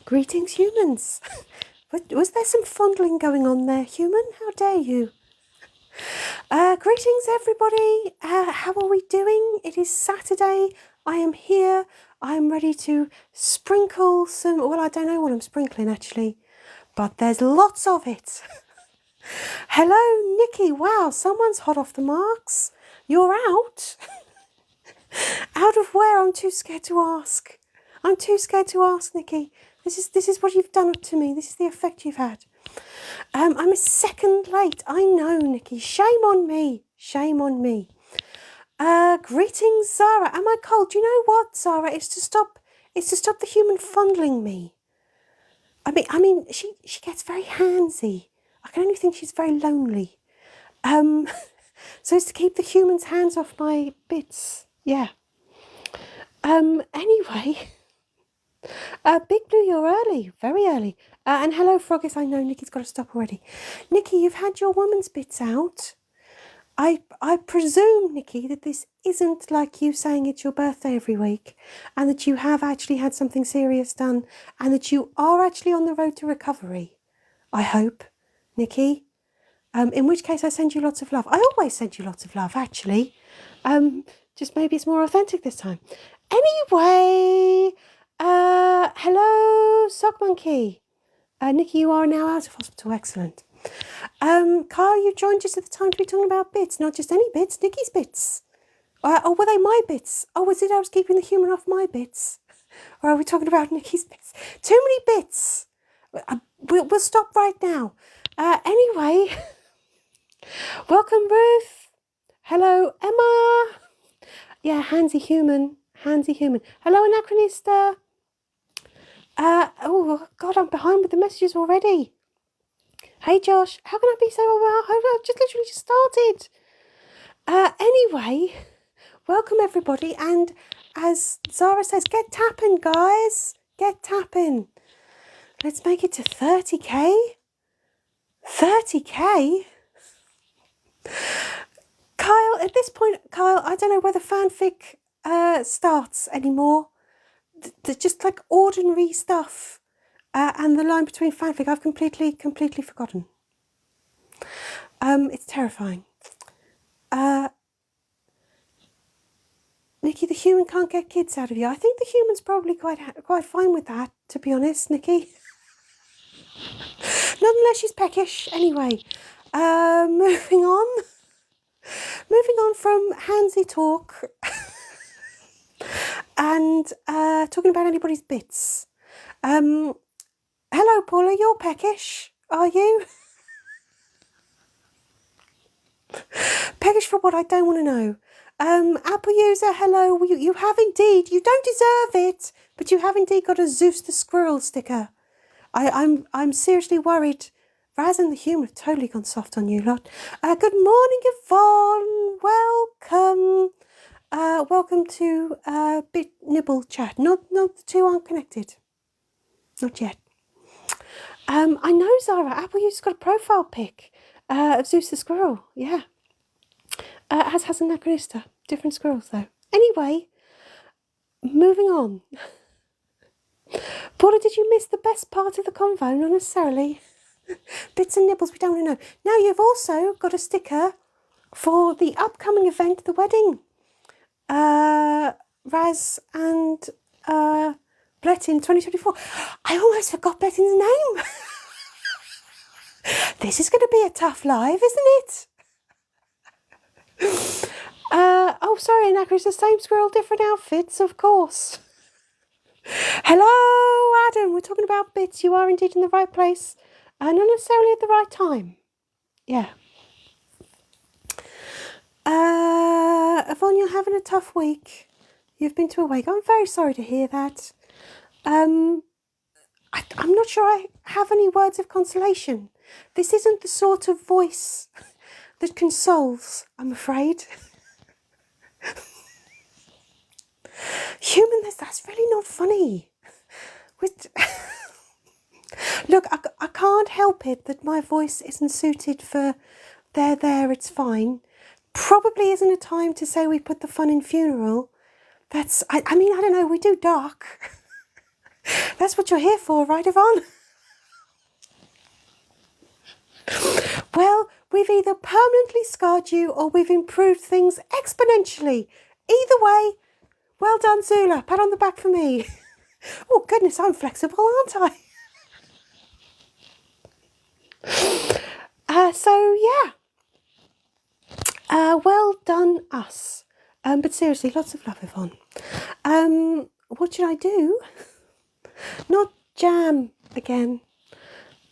Greetings, humans. Was there some fondling going on there, human? How dare you? Greetings, everybody. How are we doing? It is Saturday. I am here. I am ready to sprinkle some... Well, I don't know what I'm sprinkling, actually. But there's lots of it. Hello, Nikki. Wow, someone's hot off the marks. You're out? Out of where? I'm too scared to ask. I'm too scared to ask, Nikki. This is what you've done to me. This is the effect you've had. I'm a second late. I know, Nikki. Shame on me. Shame on me. Greetings, Zara. Am I cold? Do you know what, Zara? It's to stop the human fondling me. I mean, she gets very handsy. I can only think she's very lonely. So it's to keep the human's hands off my bits. Yeah. Anyway. Big Blue, you're early, very early. And hello, Froggies. I know Nikki's got to stop already. Nikki, you've had your woman's bits out. I presume, Nikki, that this isn't like you saying it's your birthday every week, and that you have actually had something serious done, and that you are actually on the road to recovery. I hope, Nikki. In which case, I send you lots of love. I always send you lots of love, actually. Just maybe it's more authentic this time. Anyway. Hello, Sock Monkey. Nikki, you are now out of hospital. Excellent. Kyle, you joined just at the time to be talking about bits, not just any bits, Nikki's bits. Or were they my bits? Oh, was it I was keeping the human off my bits? Or are we talking about Nikki's bits? Too many bits. We'll stop right now. Anyway, welcome, Ruth. Hello, Emma. Yeah, handsy human. Handsy human. Hello, Anachronista. Oh, God, I'm behind with the messages already. Hey, Josh, how can I be so behind? I've just literally just started. Anyway, welcome, everybody. And as Zara says, get tapping, guys. Get tapping. Let's make it to 30k. 30k? Kyle, at this point, Kyle, I don't know whether fanfic starts anymore. Just like ordinary stuff. And the line between fanfic, I've completely forgotten. It's terrifying. Nikki, the human can't get kids out of you. I think the human's probably quite fine with that, to be honest, Nikki. Not unless she's peckish. Anyway, moving on. Moving on from handsy talk and talking about anybody's bits. Hello, Paula, you're peckish, are you? Peckish for what? I don't want to know. Apple user, hello. You have indeed. You don't deserve it, but you have indeed got a Zeus the Squirrel sticker. I'm seriously worried. Raz and the human have totally gone soft on you lot. Good morning, Yvonne. Welcome. Welcome to Bit Nibble Chat. Not the two aren't connected. Not yet. I know, Zara. Apple user's got a profile pic of Zeus the Squirrel. Yeah. As has Anachronista. Different squirrels, though. Anyway, moving on. Paula, did you miss the best part of the convo? Not necessarily. Bits and nibbles, we don't want to know. Now, you've also got a sticker for the upcoming event, the wedding. Raz and Blettin 2024. I almost forgot Blettin's name. This is going to be a tough live, isn't it? Oh, sorry, Anachronista, the same squirrel, different outfits, of course. Hello, Adam. We're talking about bits. You are indeed in the right place. Not necessarily at the right time. Yeah. Yvonne, you're having a tough week. You've been to a wake. I'm very sorry to hear that. I'm not sure I have any words of consolation. This isn't the sort of voice that consoles, I'm afraid. Human, that's really not funny. Look, I can't help it that my voice isn't suited for there, it's fine. Probably isn't a time to say we put the fun in funeral. I mean, I don't know, we do dark. That's what you're here for, right, Yvonne? Well, we've either permanently scarred you or we've improved things exponentially. Either way, well done, Zula. Pat on the back for me. Oh, goodness, I'm flexible, aren't I? So, yeah. Well done, us. But seriously, lots of love, Yvonne. What should I do? Not jam again.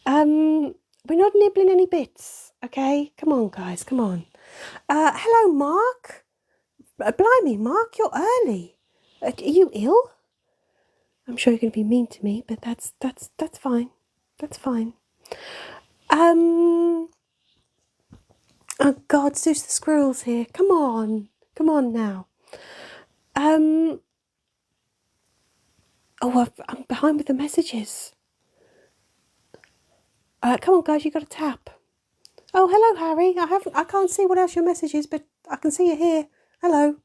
We're not nibbling any bits, okay? Come on, guys, come on. Hello, Mark. Blimey, Mark, you're early. Are you ill? I'm sure you're going to be mean to me, but that's fine. That's fine. Oh God, Zeus the squirrel's here. Come on now. Oh, I'm behind with the messages. Come on, guys, you got to tap. Oh, hello, Harry. I can't see what else your message is, but I can see you here. Hello.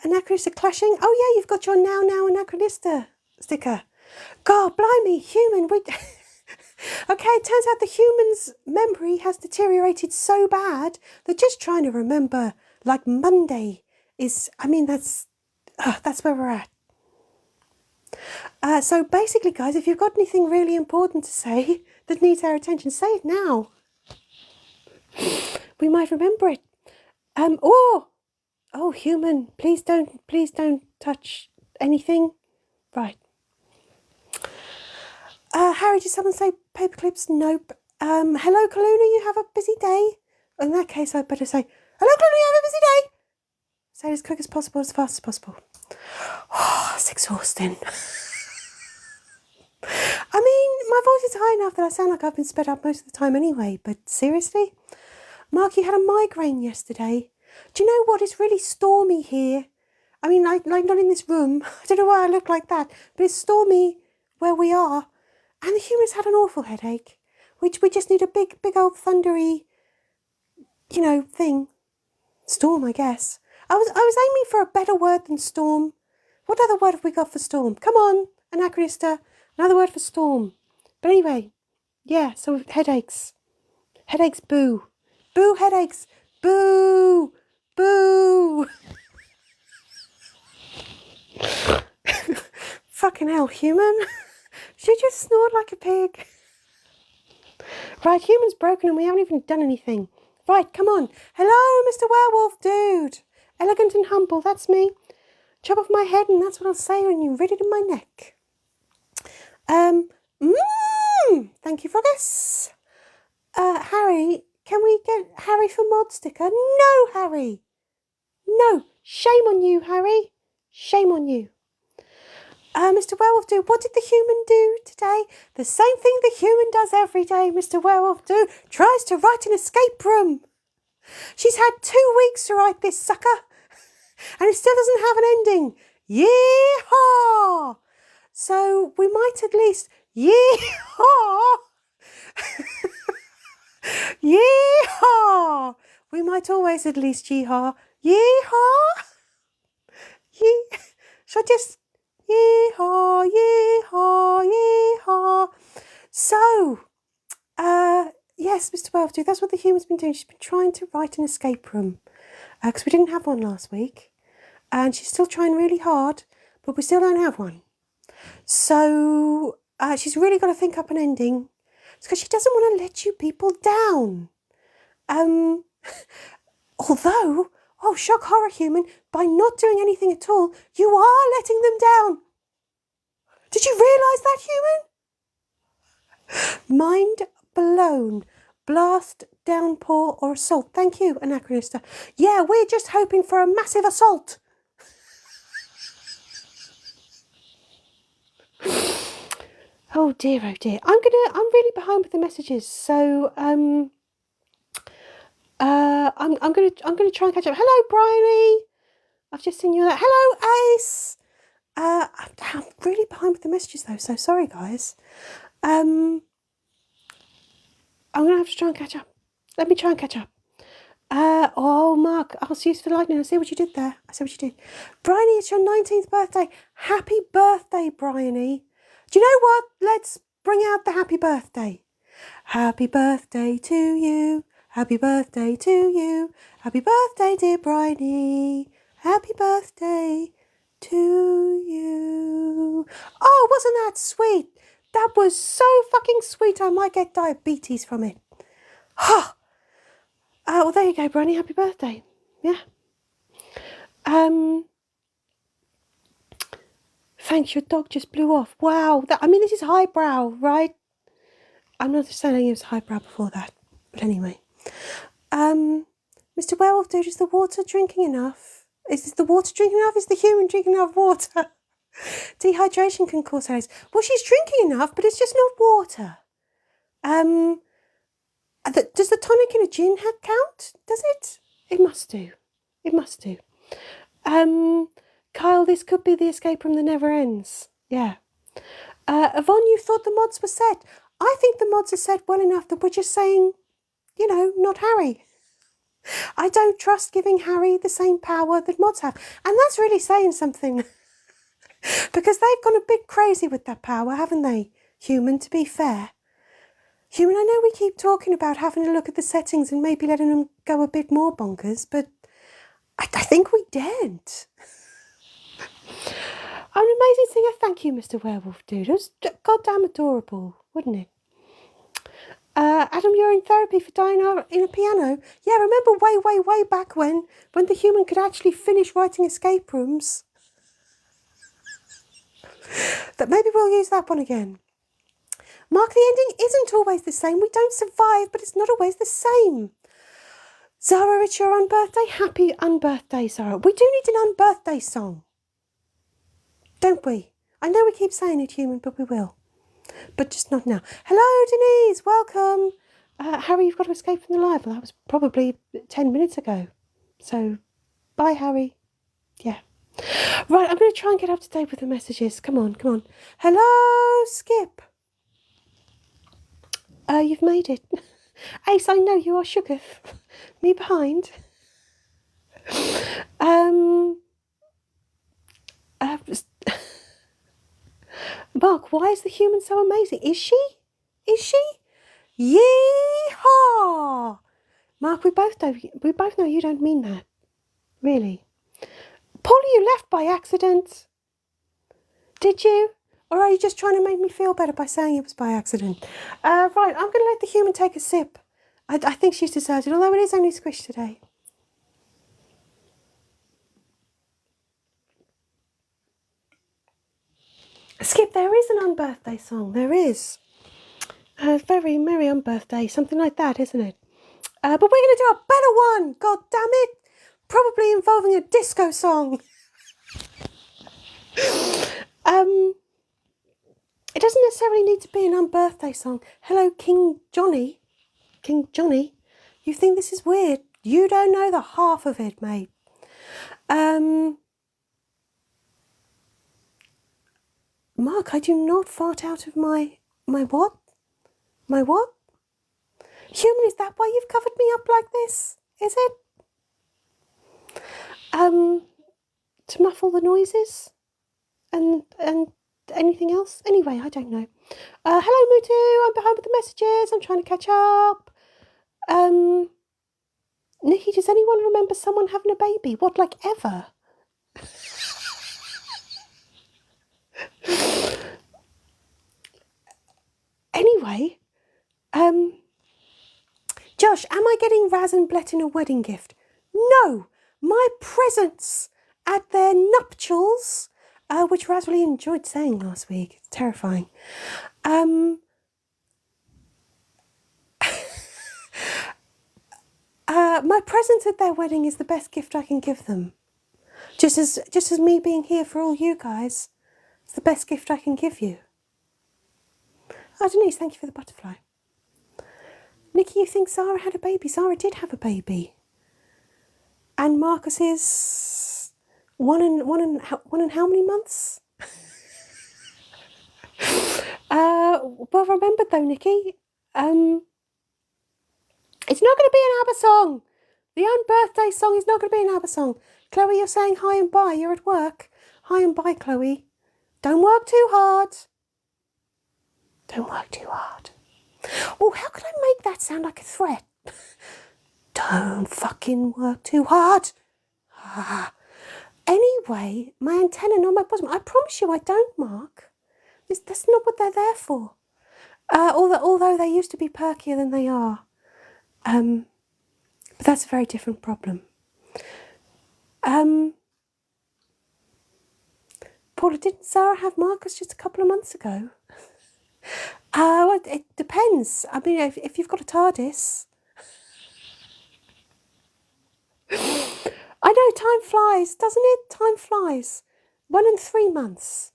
Anachronista clashing. Oh yeah, you've got your now Anachronista sticker. God, blimey, human. Okay, it turns out the human's memory has deteriorated so bad that just trying to remember like Monday is. I mean, that's where we're at. So basically, guys, if you've got anything really important to say that needs our attention, say it now. We might remember it. Oh, human, please don't touch anything. Right. Harry, did someone say paperclips? Nope. Hello, Kaluna, you have a busy day? In that case, I'd better say, hello, Kaluna, you have a busy day. Say it as quick as possible, as fast as possible. Oh, it's exhausting. I mean, my voice is high enough that I sound like I've been sped up most of the time anyway, but seriously? Mark, you had a migraine yesterday. Do you know what? It's really stormy here. I mean, like not in this room. I don't know why I look like that, but it's stormy where we are. And the humans had an awful headache, which we just need a big old thundery, thing. Storm, I guess. I was aiming for a better word than storm. What other word have we got for storm? Come on, Anachronista. Another word for storm. But anyway, yeah, so headaches. Headaches, boo. Boo, headaches. Boo. Boo. Fucking hell, human. Should you snort like a pig? Right, human's broken and we haven't even done anything. Right, come on. Hello, Mr. Werewolf Dude. Elegant and humble, that's me. Chop off my head and that's what I'll say when you rid it in my neck. Thank you, Froggus. Harry, can we get Harry for mod sticker? No, Harry. No, shame on you, Harry. Shame on you. Mr. Werewolf Dude, what did the human do today? The same thing the human does every day, Mr. Werewolf Dude. Tries to write an escape room. She's had 2 weeks to write this sucker. And it still doesn't have an ending. Yee-haw! So we might at least... Yee-haw! Yee-haw! We might always at least yee-haw. Yee-haw! Yee... Shall I just... Yee-haw, yee-haw, yee-haw. So, yes, Mr. Welfdew, that's what the human's been doing. She's been trying to write an escape room. Because we didn't have one last week. And she's still trying really hard, but we still don't have one. So, she's really got to think up an ending. It's because she doesn't want to let you people down. Although... Oh, shock horror, human, by not doing anything at all, you are letting them down. Did you realise that, human? Mind blown. Blast, downpour or assault. Thank you, Anachronista. Yeah, we're just hoping for a massive assault. Oh dear, oh dear. I'm really behind with the messages, so I'm gonna try and catch up. Hello, Bryony. I've just seen you there. Hello, Ace. I'm really behind with the messages though, so sorry guys. I'm gonna have to try and catch up. Let me try and catch up. Oh, Mark, I'll see you for lightning. I see what you did there. I see what you did. Bryony, it's your 19th birthday. Happy birthday, Bryony. Do you know what? Let's bring out the happy birthday. Happy birthday to you. Happy birthday to you. Happy birthday, dear Bryony. Happy birthday to you. Oh, wasn't that sweet? That was so fucking sweet. I might get diabetes from it. Ha! Well, there you go, Bronnie. Happy birthday. Yeah. Thanks, your dog just blew off. Wow. This is highbrow, right? I'm not saying it was highbrow before that. But anyway. Mr. Werewolf Dude, is the water drinking enough? Is the water drinking enough? Is the human drinking enough water? Dehydration can cause headaches. Well, she's drinking enough, but it's just not water. Does the tonic in a gin count? Does it? It must do. It must do. Kyle, this could be the escape from the never ends. Yeah. Yvonne, you thought the mods were set. I think the mods are set well enough that we're just saying, not Harry. I don't trust giving Harry the same power that mods have. And that's really saying something. Because they've gone a bit crazy with that power, haven't they? Human, to be fair. Human, I know we keep talking about having a look at the settings and maybe letting them go a bit more bonkers, but I think we daren't. An amazing singer, thank you, Mr. Werewolf Dude. It was goddamn adorable, wasn't it? Adam, you're in therapy for dying in a piano. Yeah, remember way back when the human could actually finish writing escape rooms? That maybe we'll use that one again. Mark, the ending isn't always the same. We don't survive, but it's not always the same. Zara, it's your unbirthday. Happy unbirthday, Zara. We do need an unbirthday song. Don't we? I know we keep saying it, human, but we will. But just not now. Hello, Denise. Welcome. Harry, you've got to escape from the live. Well, that was probably 10 minutes ago. So, bye, Harry. Yeah. Right, I'm going to try and get up to date with the messages. Come on. Hello, Skip. You've made it. Ace, I know you are shooketh. Me behind. Mark, why is the human so amazing? Is she? Yee-haw! Mark, we both know you don't mean that. Really. Polly, you left by accident. Did you? Or are you just trying to make me feel better by saying it was by accident? Right, I'm going to let the human take a sip. I think she's deserted, although it is only squished today. Skip, there is an unbirthday song. There is. Very merry unbirthday. Something like that, isn't it? But we're going to do a better one. God damn it. Probably involving a disco song. It doesn't necessarily need to be an unbirthday song. Hello, King Johnny. You think this is weird? You don't know the half of it, mate. Mark, I do not fart out of my what? My what? Human, is that why you've covered me up like this? Is it? To muffle the noises? And anything else? Anyway, I don't know. Hello, Mutu. I'm behind with the messages. I'm trying to catch up. Nikki, does anyone remember someone having a baby? What, like ever? Anyway, Josh, am I getting Raz and Blettin a wedding gift? No, my presents at their nuptials, which Raz really enjoyed saying last week. It's terrifying. My present at their wedding is the best gift I can give them. Just as me being here for all you guys, it's the best gift I can give you. Oh, Denise, thank you for the butterfly. Nikki, you think Zara had a baby? Zara did have a baby. And Marcus is one and how many months? Well remembered though, Nikki. It's not going to be an ABBA song. The unbirthday song is not going to be an ABBA song. Chloe, you're saying hi and bye. You're at work. Hi and bye, Chloe. Don't work too hard. Don't work too hard. Oh, how could I make that sound like a threat? Don't fucking work too hard. Anyway, my antenna, not my bosom. I promise you I don't, Mark. That's not what they're there for. Although they used to be perkier than they are. But that's a very different problem. Paula, didn't Zara have Marcus just a couple of months ago? Well, it depends. I mean, if you've got a TARDIS. I know, time flies, doesn't it? Time flies. 1 in 3 months.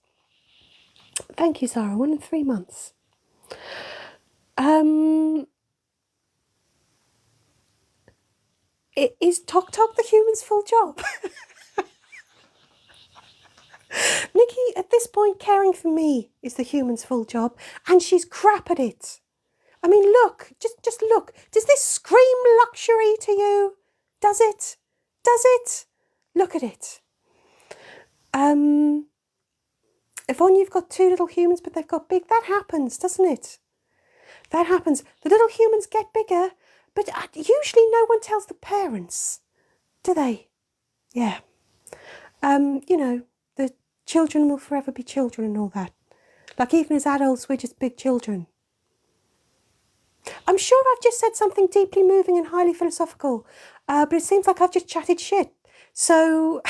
Thank you, Zara. 1 in 3 months. Is Tok Tok the human's full job? Nikki, at this point, caring for me is the human's full job, and she's crap at it. I mean, look, just look. Does this scream luxury to you? Does it? Does it? Look at it. Yvonne, you've got 2 little humans, but they've got big. That happens, doesn't it? That happens. The little humans get bigger, but usually no one tells the parents, do they? Yeah. You know, the children will forever be children and all that. Like, even as adults, we're just big children. I'm sure I've just said something deeply moving and highly philosophical, but it seems like I've just chatted shit. So,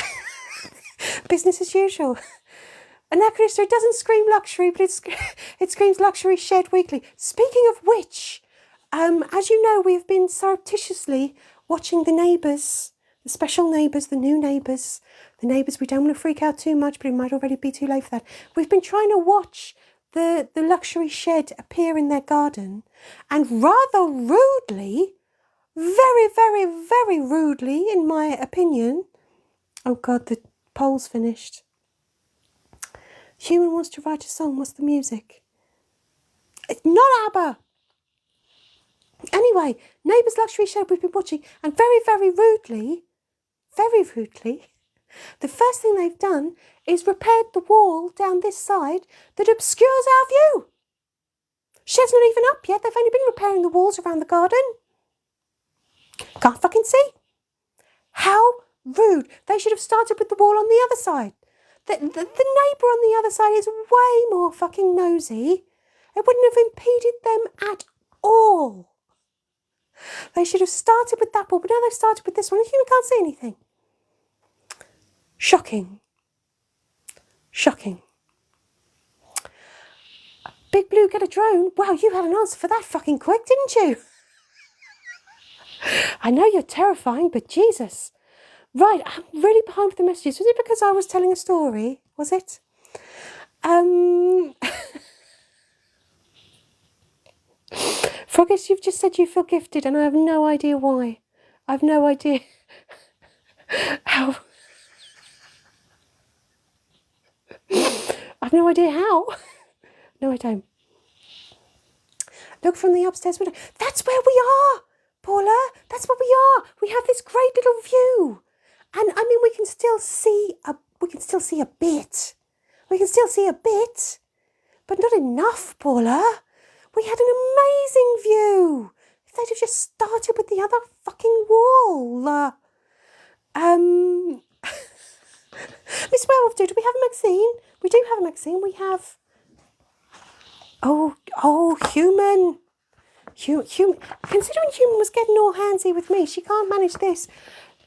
business as usual. Anachronistic, it doesn't scream luxury, but it screams luxury shared weekly. Speaking of which, as you know, we've been surreptitiously watching The Neighbours, the special neighbours, the new neighbours, the neighbours we don't want to freak out too much, but it might already be too late for that. We've been trying to watch the luxury shed appear in their garden, and rather rudely, very, very, very rudely, in my opinion, oh God, the poll's finished. Human wants to write a song, what's the music? It's not ABBA! Anyway, Neighbours Luxury Shed we've been watching, and very, very rudely, the first thing they've done is repaired the wall down this side that obscures our view. Shed's not even up yet, they've only been repairing the walls around the garden. Can't fucking see. How rude. They should have started with the wall on the other side. The neighbour on the other side is way more fucking nosy. It wouldn't have impeded them at all. They should have started with that wall, but now they've started with this one. The human can't see anything. Shocking. Shocking. Big Blue, get a drone. Wow, you had an answer for that fucking quick, didn't you? I know you're terrifying, but Jesus. Right, I'm really behind with the messages. Was it because I was telling a story? Was it? Froggish, you've just said you feel gifted, and I have no idea why. I have no idea how. I've no idea how. No, I don't. Look from the upstairs window. That's where we are, Paula. That's where we are. We have this great little view. And I mean, we can still see a bit. We can still see a bit, but not enough, Paula. We had an amazing view. If they'd have just started with the other fucking wall. Miss Werewolf, do we have a Maxine? We do have a Maxine. We have. Oh, human. Human. Considering Human was getting all handsy with me, she can't manage this.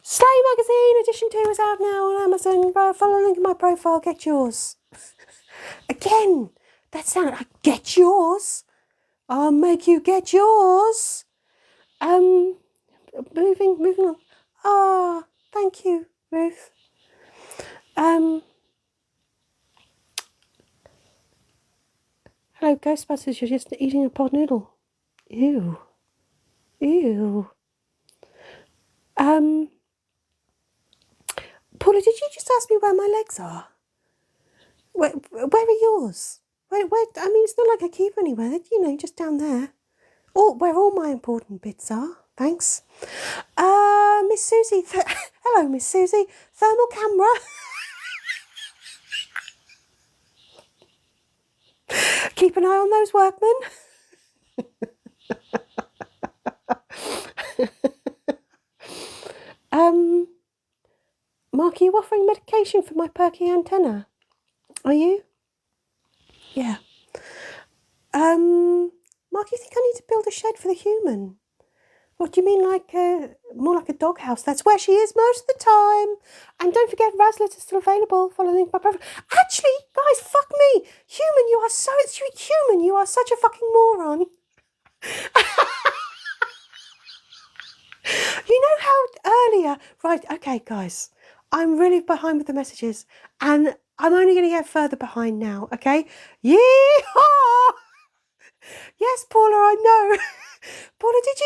Slay Magazine Edition 2 is out now on Amazon. Follow the link in my profile. Get yours. Again, that sound. Get yours. I'll make you get yours. Moving on. Ah, thank you, Ruth. Hello, Ghostbusters. You're just eating a pod noodle. Ew. Paula, did you just ask me where my legs are? Where are yours? Where? I mean, it's not like I keep anywhere. You know, just down there. Where all my important bits are. Thanks. Miss Susie. Hello, Miss Susie. Thermal camera. Keep an eye on those workmen. Mark, are you offering medication for my perky antenna? Are you? Yeah. Mark, you think I need to build a shed for the human? What do you mean, like more like a doghouse? That's where she is most of the time. And don't forget, Razlet is still available. Follow the link by profile. Actually, guys, fuck me. Human, you are human. You are such a fucking moron. You know how earlier, right? Okay, guys, I'm really behind with the messages, and I'm only going to get further behind now. Okay, yeehaw! Yes, Paula, I know. Paula, did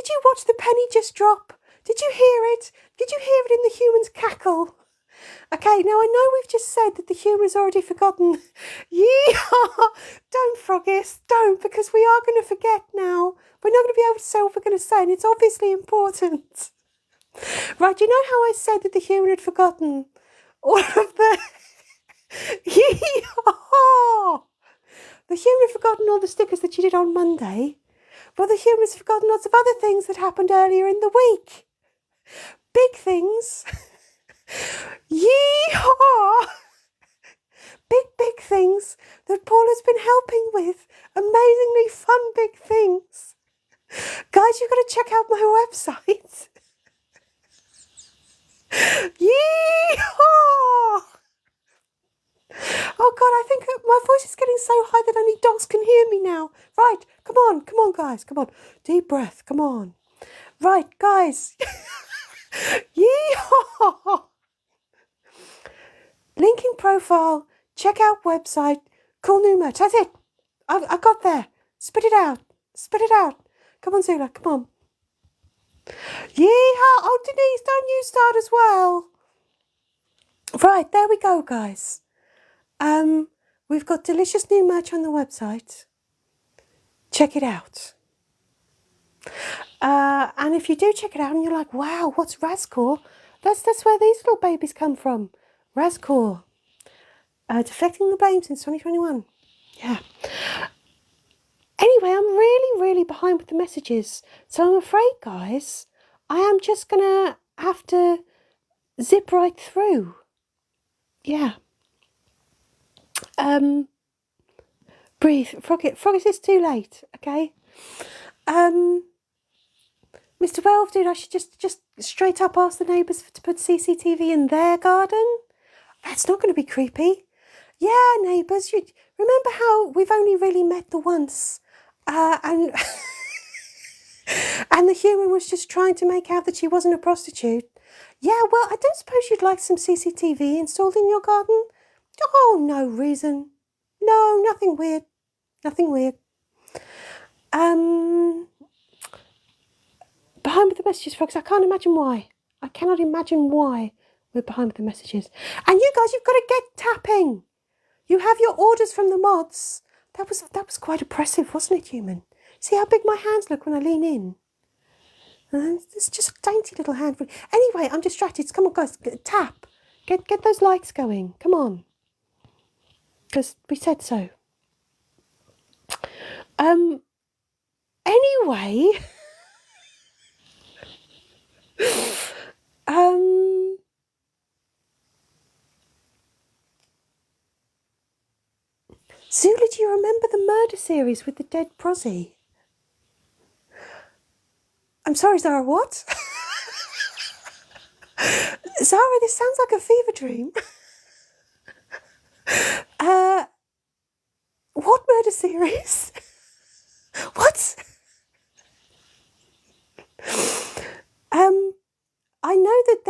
you watch the penny just drop? Did you hear it? Did you hear it in the human's cackle? Okay, now I know we've just said that the humour's already forgotten. Yeehaw! Don't, Froggis, don't, because we are going to forget now. We're not going to be able to say what we're going to say, and it's obviously important. Right, you know how I said that the human had forgotten all of the... Yeehaw! The human had forgotten all the stickers that you did on Monday. Well, the human has forgotten lots of other things that happened earlier in the week. Big things. Yeehaw! Big things that Paula's been helping with. Amazingly fun big things. Guys, you've got to check out my website. Yeehaw! Oh God, I think my voice is getting so high that only dogs can hear me now. Right, come on, guys, come on. Deep breath, come on. Right, guys. Yeehaw! Link in profile, check out website, cool new merch. That's it. I got there. Spit it out. Come on, Zula, come on. Yeehaw! Oh, Denise, don't you start as well. Right, there we go, guys. We've got delicious new merch on the website. Check it out. And if you do check it out and you're like, wow, what's Razcore? That's where these little babies come from. Razcore. Deflecting the blame since 2021. Yeah. Anyway, I'm really behind with the messages. So I'm afraid, guys, I am just going to have to zip right through. Yeah. Breathe. Froggies, it's too late, okay? Mr. Welve, dude, I should just straight up ask the neighbours to put CCTV in their garden? That's not going to be creepy. Yeah, neighbours, you remember how we've only really met the once, and and the human was just trying to make out that she wasn't a prostitute? Yeah, well, I don't suppose you'd like some CCTV installed in your garden? Oh, no reason. No, nothing weird. Nothing weird. Behind with the messages, folks. I can't imagine why. I cannot imagine why we're behind with the messages. And you guys, you've got to get tapping. You have your orders from the mods. That was quite oppressive, wasn't it, human? See how big my hands look when I lean in? It's just a dainty little hand. Anyway, I'm distracted. Come on, guys, tap. Get those lights going. Come on. Because we said so. Anyway... Zula, do you remember the murder series with the dead prosy? I'm sorry, Zara, what? Zara, this sounds like a fever dream. What murder series? What? I know that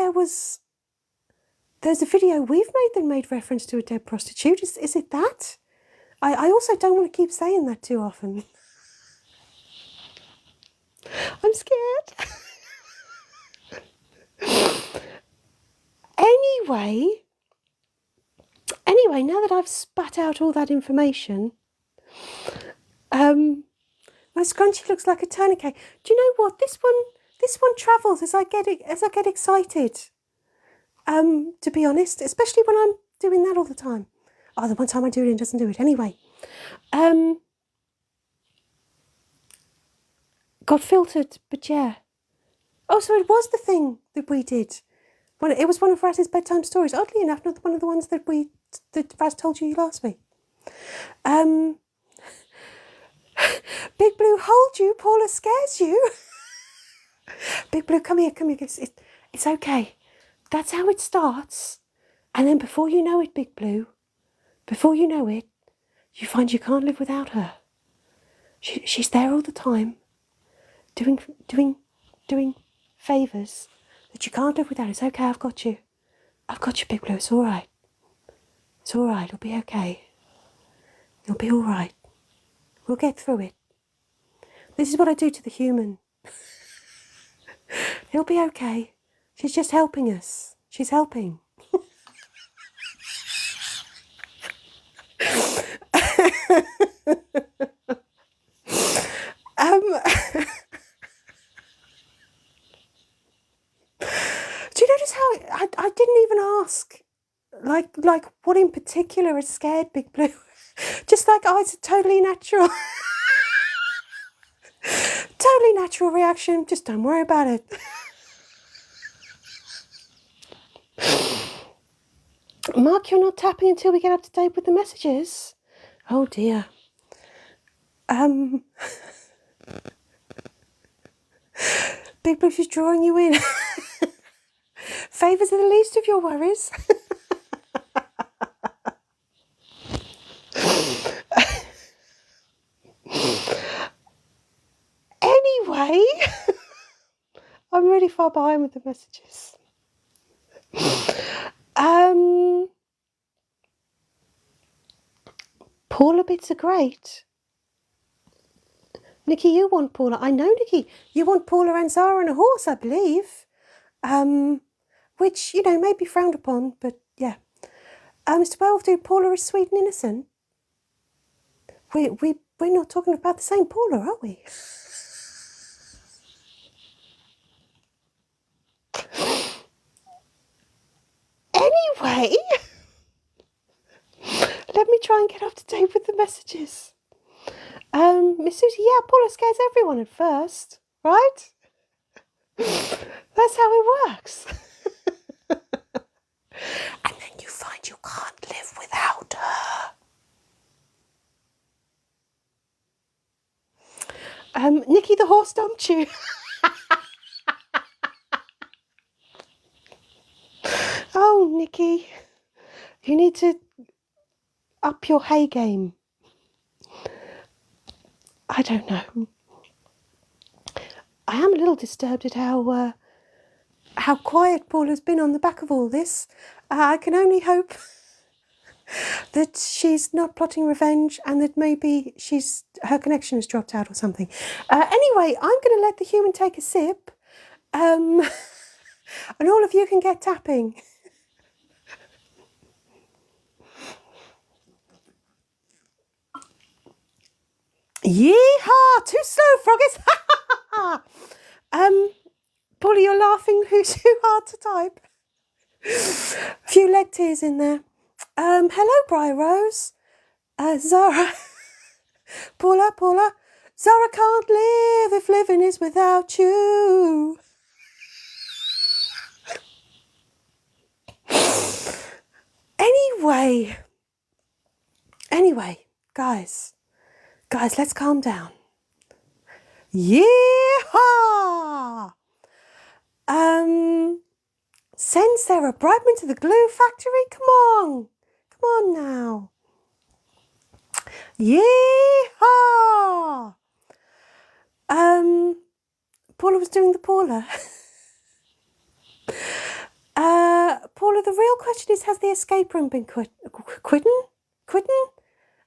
there's a video we've made that made reference to a dead prostitute. Is it that? I also don't want to keep saying that too often. I'm scared. Anyway, now that I've spat out all that information, my scrunchie looks like a tourniquet. Do you know what? This one this one travels as I get excited. To be honest, especially when I'm doing that all the time. Oh, the one time I do it, it doesn't do it anyway. Got filtered, but yeah. Oh, so it was the thing that we did. It was one of Raz's bedtime stories. Oddly enough, not one of the ones that Raz told you last week. Big Blue, hold you. Paula scares you. Big Blue, come here. It's okay. That's how it starts. And then before you know it, Big Blue, before you know it, you find you can't live without her. She's there all the time, doing favours that you can't live without. It's okay, I've got you. I've got you, Big Blue. It's all right. It's all right. It'll be okay. It'll be all right. We'll get through it. This is what I do to the human. It'll be okay. She's just helping us. She's helping. Do you notice how I didn't even ask, like what in particular has scared Big Blue? Just like, oh, it's a totally natural, totally natural reaction. Just don't worry about it. Mark, you're not tapping until we get up to date with the messages. Oh dear. Big Blue's just drawing you in. Favours are the least of your worries. Anyway, I'm really far behind with the messages. Paula bits are great. Nikki, you want Paula. I know, Nikki. You want Paula and Zara and a horse, I believe. Which, you know, may be frowned upon, but yeah. Mr. Welldude, Paula is sweet and innocent. We're not talking about the same Paula, are we? Anyway, let me try and get up to date with the messages. Miss Susie, yeah, Paula scares everyone at first, right? That's how it works. And then you find you can't live without her. Nikki the horse dumped you. Oh, Nikki, you need to up your hay game. I don't know. I am a little disturbed at how quiet Paula's been on the back of all this. I can only hope that she's not plotting revenge and that maybe her connection has dropped out or something. Anyway, I'm going to let the human take a sip, and all of you can get tapping. Yeehaw! Too slow, froggies! Paula, you're laughing too hard to type. A few leg tears in there. Hello, Briar Rose. Zara. Paula. Zara can't live if living is without you. Anyway, guys, let's calm down. Yeehaw! Send Sarah Brightman to the glue factory. Come on now. Yeehaw! Paula was doing the Paula. Paula, the real question is, has the escape room been quitting?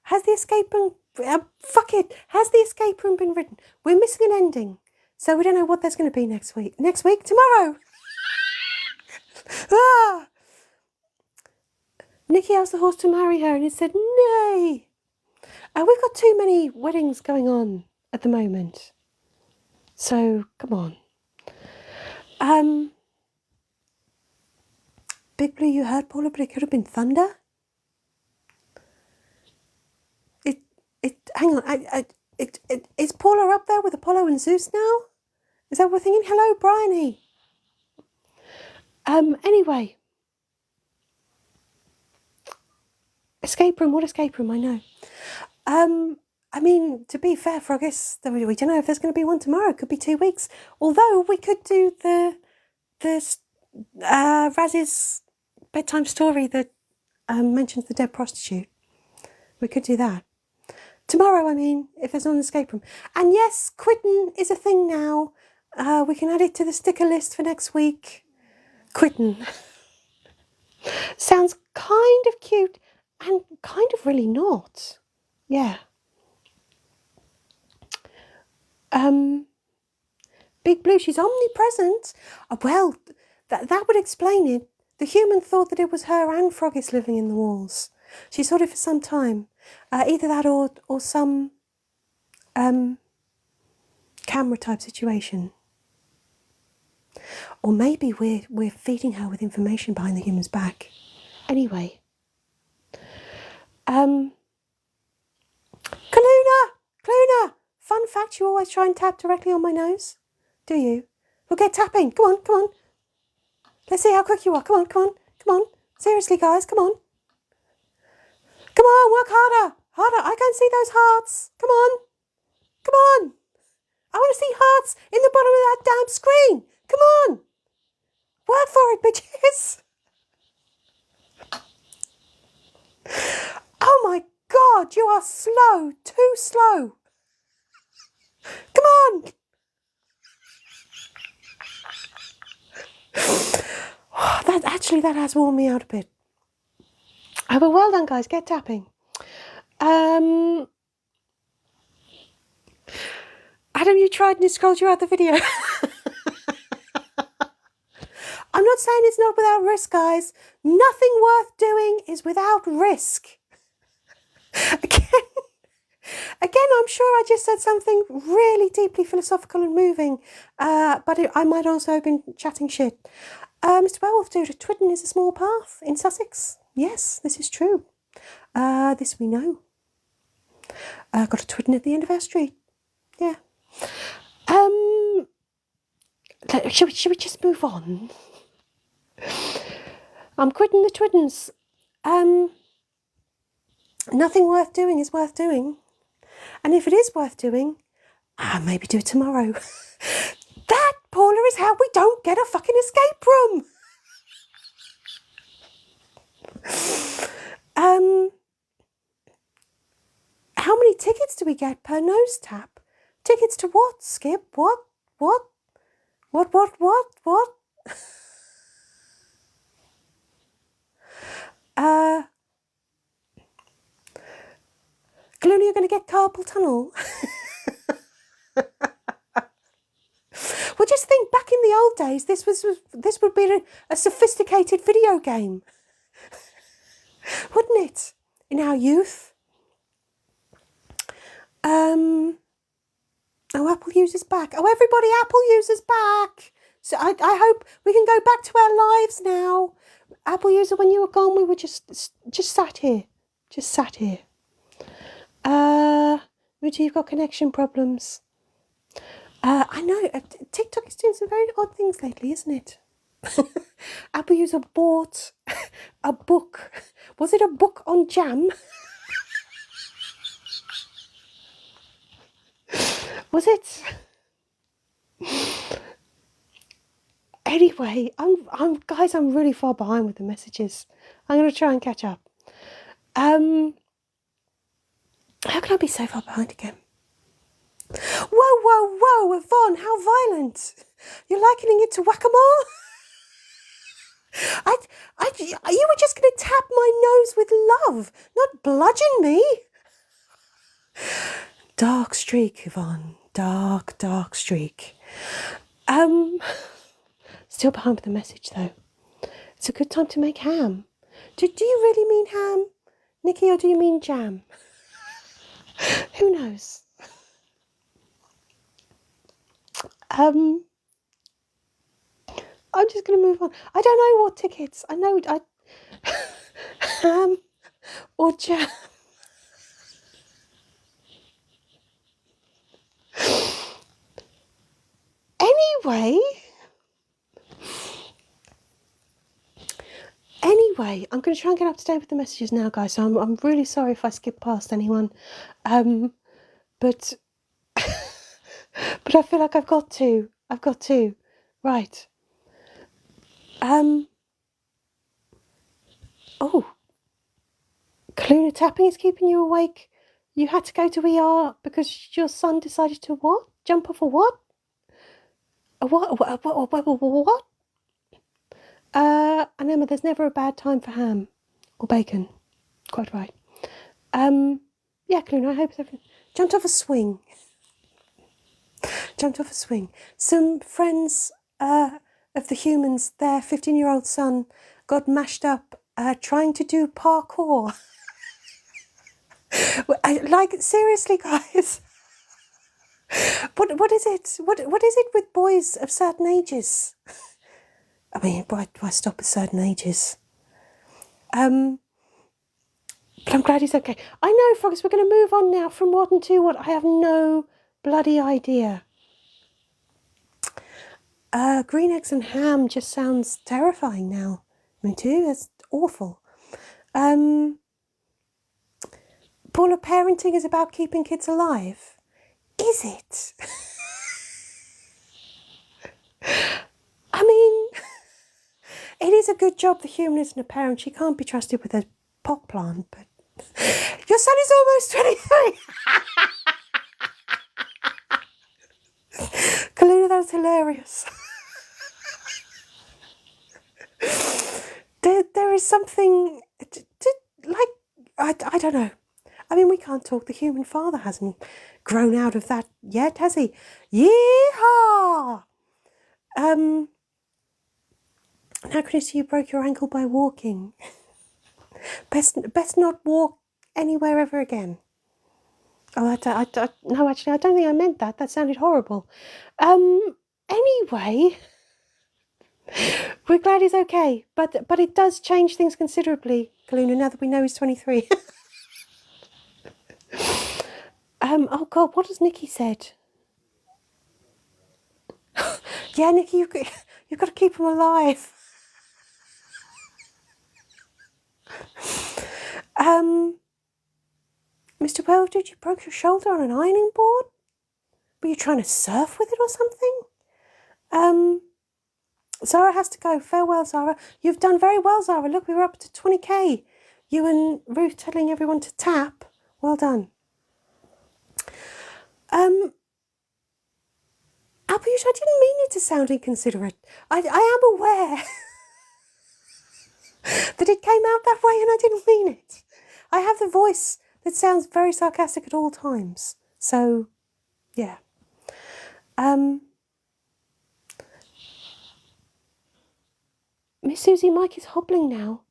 Has the escape room... Has the escape room been written? We're missing an ending, so we don't know what there's going to be next week. Tomorrow! Nikki asked the horse to marry her and it said, nay. We've got too many weddings going on at the moment. So, come on. Big Blue, you heard Paula, but it could have been thunder. Hang on, is Paula up there with Apollo and Zeus now? Is that what we're thinking? Hello, Bryony. Anyway. Escape room, what escape room? I know. I mean, to be fair, for I guess we don't know if there's going to be one tomorrow. It could be 2 weeks. Although we could do the Raz's bedtime story that mentions the dead prostitute. We could do that tomorrow. I mean, if there's not an escape room. And yes, quitting is a thing now. We can add it to the sticker list for next week. Quitting sounds kind of cute and kind of really not. Yeah. Big Blue, she's omnipresent. Well, that would explain it. The human thought that it was her and Froggis living in the walls. She thought it for some time. Either that or some camera type situation. Or maybe we're feeding her with information behind the human's back. Anyway. Kaluna! Fun fact, you always try and tap directly on my nose. Do you? We'll get tapping. Come on. Let's see how quick you are. Come on. Seriously, guys, come on. Come on, work harder. I can't see those hearts. Come on. I want to see hearts in the bottom of that damn screen. Come on. Work for it, bitches. Oh my God, you are slow. Too slow. Come on. That has worn me out a bit. Oh, but well done, guys. Get tapping. Adam, you tried and it scrolled you out the video. I'm not saying it's not without risk, guys. Nothing worth doing is without risk. Again, I'm sure I just said something really deeply philosophical and moving, but I might also have been chatting shit. Mr. Werewolf Dude, Twitten is a small path in Sussex. Yes, this is true. This we know. Got a Twitten at the end of our street. Yeah. Should we just move on? I'm quitting the Twittens. Nothing worth doing is worth doing. And if it is worth doing, maybe do it tomorrow. That, Paula, is how we don't get a fucking escape room. How many tickets do we get per nose tap? Tickets to what, Skip? What? Kaluna, you're going to get carpal tunnel. Well, just think, back in the old days, this would be a sophisticated video game, wouldn't it? In our youth. Oh, Apple users back. Oh, everybody, Apple users back. So I hope we can go back to our lives now. Apple user, when you were gone, we were just sat here. Just sat here. Rudy, you've got connection problems. I know, TikTok is doing some very odd things lately, isn't it? Apple user bought a book. Was it a book on jam? Was it? Anyway, guys, I'm really far behind with the messages. I'm going to try and catch up. How can I be so far behind again? Whoa, Yvonne, how violent. You're likening it to whack-a-mole? You were just going to tap my nose with love, not bludgeon me. Dark streak, Yvonne. Dark streak. Still behind with the message, though. It's a good time to make ham. Do you really mean ham, Nikki, or do you mean jam? Who knows? I'm just going to move on. I don't know what tickets. I know ham or jam. Anyway, I'm going to try and get up to date with the messages now, guys. So I'm really sorry if I skip past anyone, but but I feel like I've got to. Right. Oh, Kaluna tapping is keeping you awake. You had to go to ER because your son decided to what? Jump off a what? A what? What? And Emma, there's never a bad time for ham or bacon. Quite right. Yeah, Kaluna, I hope everything. Jumped off a swing. Some friends of the humans, their 15-year-old son got mashed up trying to do parkour. Like, seriously, guys. What is it? What is it with boys of certain ages? I mean, why stop at certain ages? But I'm glad he's okay. I know, Frogs, we're going to move on now from what and to what. I have no bloody idea. Green eggs and ham just sounds terrifying now. Me too, that's awful. Paula, parenting is about keeping kids alive. Is it? I mean, it is a good job the human isn't a parent. She can't be trusted with a pot plant, but your son is almost 23. Kaluna, that was hilarious. There is something, like, I don't know. I mean, we can't talk. The human father hasn't grown out of that yet, has he? Yeehaw! Now, Chris, you broke your ankle by walking. Best not walk anywhere ever again. Oh, no, actually, I don't think I meant that. That sounded horrible. Anyway, we're glad he's okay, but it does change things considerably, Kaluna, now that we know he's 23. Oh God, what has Nikki said? Yeah, Nikki, you've got to keep him alive. Mr. Weldridge, you broke your shoulder on an ironing board? Were you trying to surf with it or something? Zara has to go. Farewell, Zara. You've done very well, Zara. Look, we were up to 20k. You and Ruth telling everyone to tap. Well done. Applebush, I didn't mean it to sound inconsiderate. I am aware that it came out that way and I didn't mean it. I have the voice that sounds very sarcastic at all times. So, yeah. Miss Susie, Mike is hobbling now.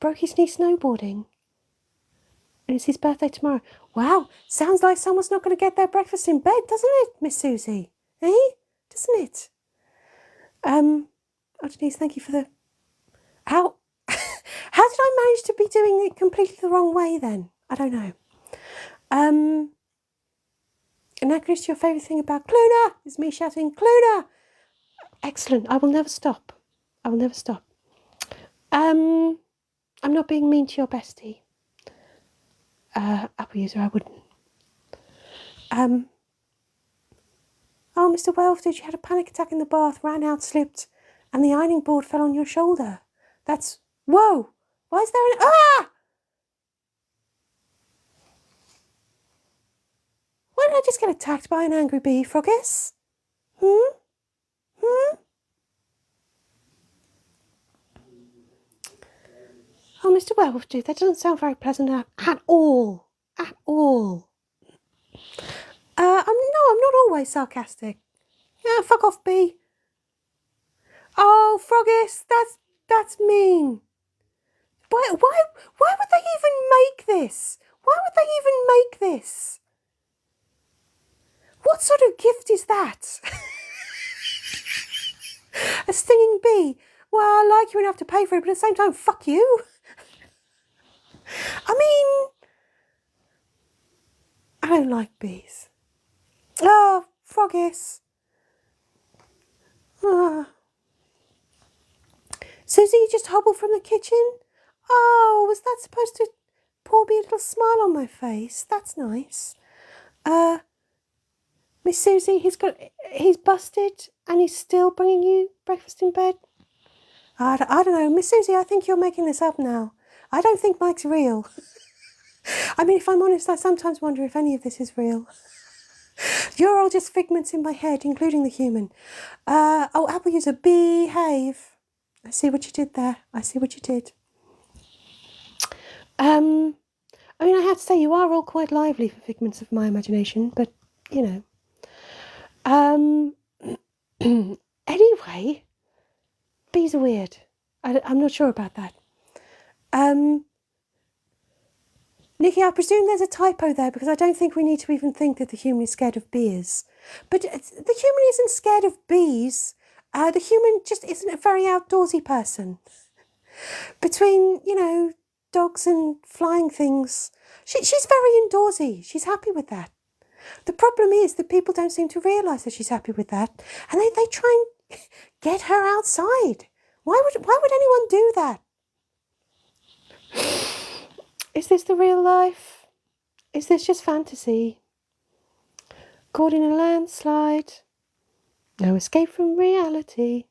Broke his knee snowboarding. And it's his birthday tomorrow. Wow, sounds like someone's not going to get their breakfast in bed, doesn't it, Miss Susie? Eh? Doesn't it? Oh, Denise, thank you for the... How did I manage to be doing it completely the wrong way then? I don't know. And now, Chris, your favourite thing about Cluna is me shouting, Cluna! Excellent. I will never stop. I'm not being mean to your bestie. Apple user, I wouldn't. Oh, Mr. Welford, you had a panic attack in the bath, ran out, slipped, and the ironing board fell on your shoulder. That's... Whoa! Why is there an... Ah! Why did I just get attacked by an angry bee, Froggies? Oh, Mr. Werewolf, dude, that doesn't sound very pleasant at all. At all. I'm not always sarcastic. Yeah, fuck off, bee. Oh, Froggies, that's mean. Why would they even make this? Why would they even make this? What sort of gift is that? A stinging bee. Well, I like you enough to pay for it, but at the same time, fuck you. I mean, I don't like bees. Oh, froggies. Ah. Susie, you just hobbled from the kitchen? Oh, was that supposed to pour me a little smile on my face? That's nice. Miss Susie, he's busted and he's still bringing you breakfast in bed? I don't know. Miss Susie, I think you're making this up now. I don't think Mike's real. I mean, if I'm honest, I sometimes wonder if any of this is real. You're all just figments in my head, including the human. Oh, apple user, behave. I see what you did there. I see what you did. I mean, I have to say, you are all quite lively for figments of my imagination, but, you know. Anyway, bees are weird. I'm not sure about that. Nikki, I presume there's a typo there because I don't think we need to even think that the human is scared of bees. But the human isn't scared of bees. The human just isn't a very outdoorsy person. Between, you know, dogs and flying things, she's very indoorsy. She's happy with that. The problem is that people don't seem to realise that she's happy with that, and they try and get her outside. Why would anyone do that? Is this the real life? Is this just fantasy? Caught in a landslide. No escape from reality.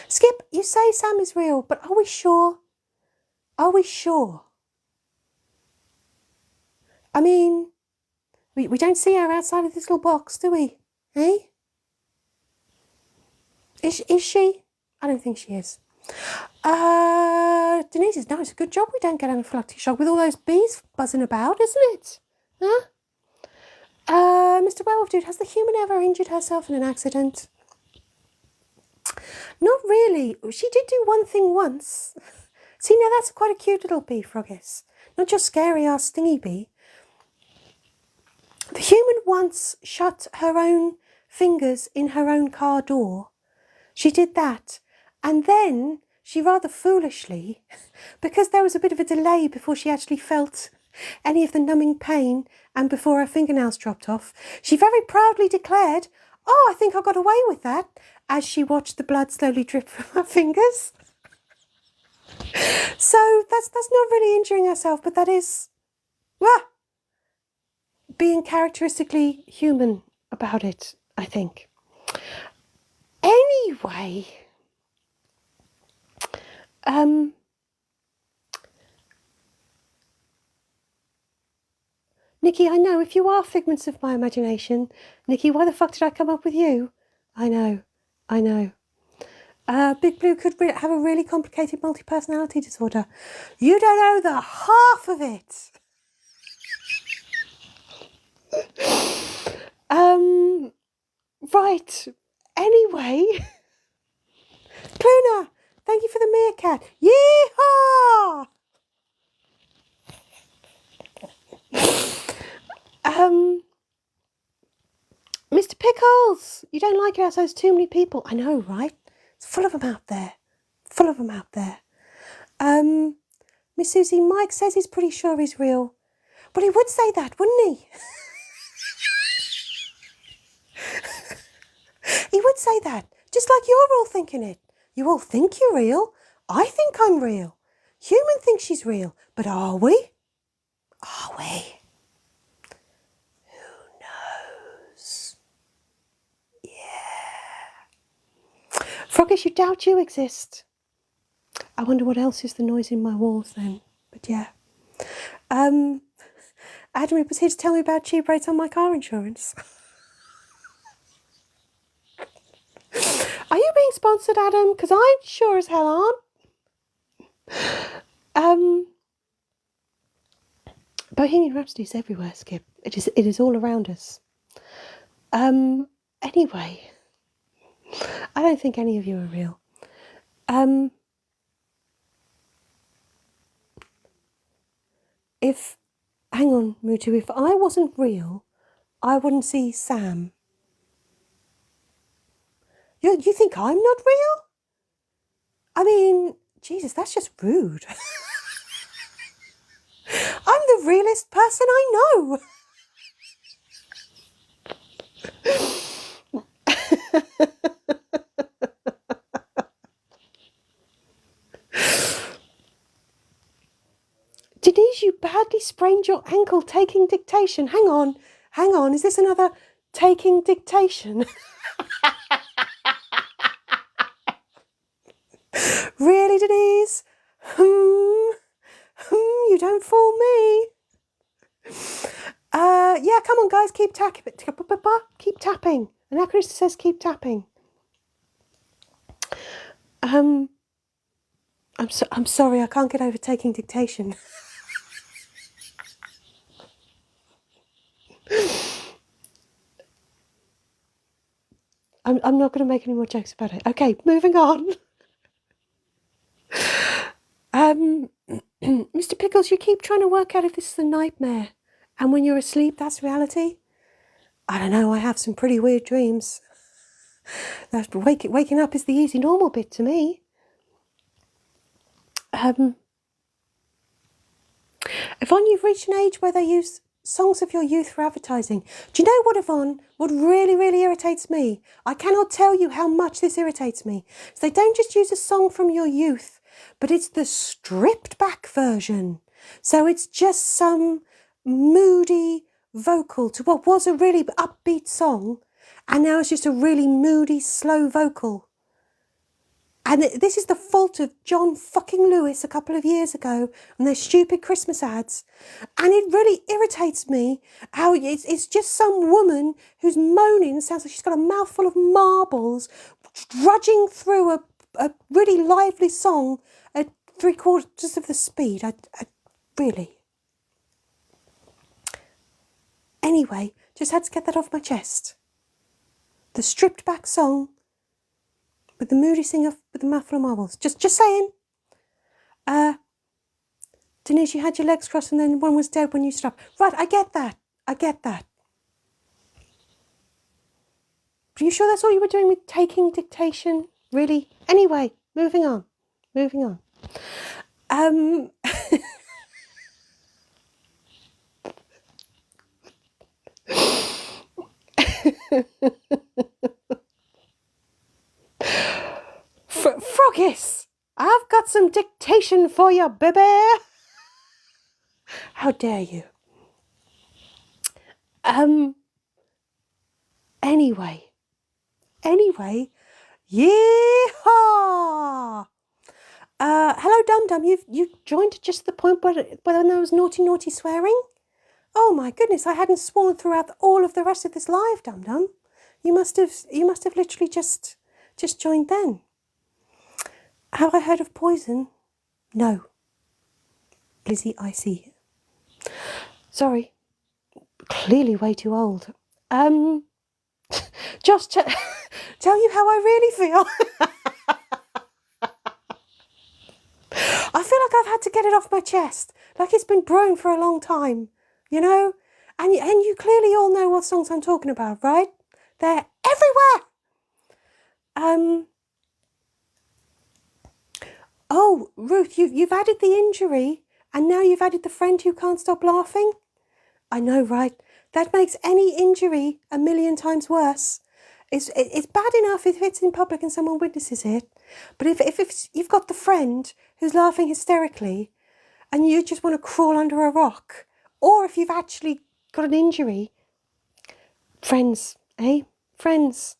Skip, you say Sam is real, but are we sure? Are we sure? I mean, we don't see her outside of this little box, do we? Eh? Is she? I don't think she is. Denise says, no, it's a good job we don't get anaphylactic shock with all those bees buzzing about, isn't it? Huh? Mr. Werewolf Dude, has the human ever injured herself in an accident? Not really. She did do one thing once. See, now that's quite a cute little bee, Froggies. Not your scary ass stingy bee. The human once shut her own fingers in her own car door. She did that. And then she rather foolishly, because there was a bit of a delay before she actually felt any of the numbing pain and before her fingernails dropped off, she very proudly declared, "Oh, I think I got away with that," as she watched the blood slowly drip from her fingers. So that's not really injuring herself, but that is being characteristically human about it, I think. Anyway, Nikki, I know, if you are figments of my imagination, Nikki, why the fuck did I come up with you? I know. Big Blue could have a really complicated multi-personality disorder. You don't know the half of it. Right. Anyway, Cluna, thank you for the meerkat. Yeehaw! Mr. Pickles, you don't like it outside, there's too many people. I know, right? It's full of them out there. Miss Susie, Mike says he's pretty sure he's real. But he would say that, wouldn't he? He would say that, just like you're all thinking it. You all think you're real. I think I'm real. Human thinks she's real. But are we? Are we? Who knows? Yeah. Froggish, you doubt you exist. I wonder what else is the noise in my walls then. But yeah. Adam was here to tell me about cheap rates on my car insurance. Are you being sponsored, Adam? Because I sure as hell aren't. Bohemian Rhapsody is everywhere, Skip. It is all around us. Anyway, I don't think any of you are real. Hang on, Mutu, if I wasn't real, I wouldn't see Sam. You think I'm not real? I mean, Jesus, that's just rude. I'm the realest person I know. Denise, you badly sprained your ankle taking dictation. Hang on. Is this another taking dictation? Really, Denise? You don't fool me. Yeah, come on, guys, keep tapping. Keep tapping. Anachronista says keep tapping. I'm sorry, I can't get over taking dictation. I'm not going to make any more jokes about it. Okay, moving on. Mr. Pickles, you keep trying to work out if this is a nightmare, and when you're asleep, that's reality. I don't know. I have some pretty weird dreams. That's waking up is the easy normal bit to me. Yvonne, you've reached an age where they use songs of your youth for advertising. Do you know what, Yvonne? What really, really irritates me? I cannot tell you how much this irritates me. So they don't just use a song from your youth, but it's the stripped back version. So it's just some moody vocal to what was a really upbeat song, and now it's just a really moody, slow vocal. And this is the fault of John fucking Lewis a couple of years ago and their stupid Christmas ads. And it really irritates me how it's just some woman who's moaning, sounds like she's got a mouthful of marbles, drudging through a really lively song at 3/4 of the speed. I really. Anyway, just had to get that off my chest. The stripped back song with the moody singer with the mouthful of marbles. Just saying. Denise, you had your legs crossed and then one was dead when you stopped. Right, I get that. Are you sure that's all you were doing with taking dictation? Really? Anyway, moving on. Froggies, I've got some dictation for you, baby. How dare you? Anyway, yeehaw! Hello, Dum Dum. You've joined at just the point where there was naughty swearing. Oh my goodness, I hadn't sworn throughout all of the rest of this live, Dum Dum. You must have literally just joined then. Have I heard of poison? No. Lizzie, I see. Sorry. Clearly way too old. Just to tell you how I really feel. I feel like I've had to get it off my chest. Like it's been brewing for a long time, you know? And you clearly all know what songs I'm talking about, right? They're everywhere. Oh, Ruth, you've added the injury and now you've added the friend who can't stop laughing. I know, right? That makes any injury a million times worse. It's bad enough if it's in public and someone witnesses it, but if you've got the friend who's laughing hysterically and you just want to crawl under a rock, or if you've actually got an injury, friends, eh? Friends.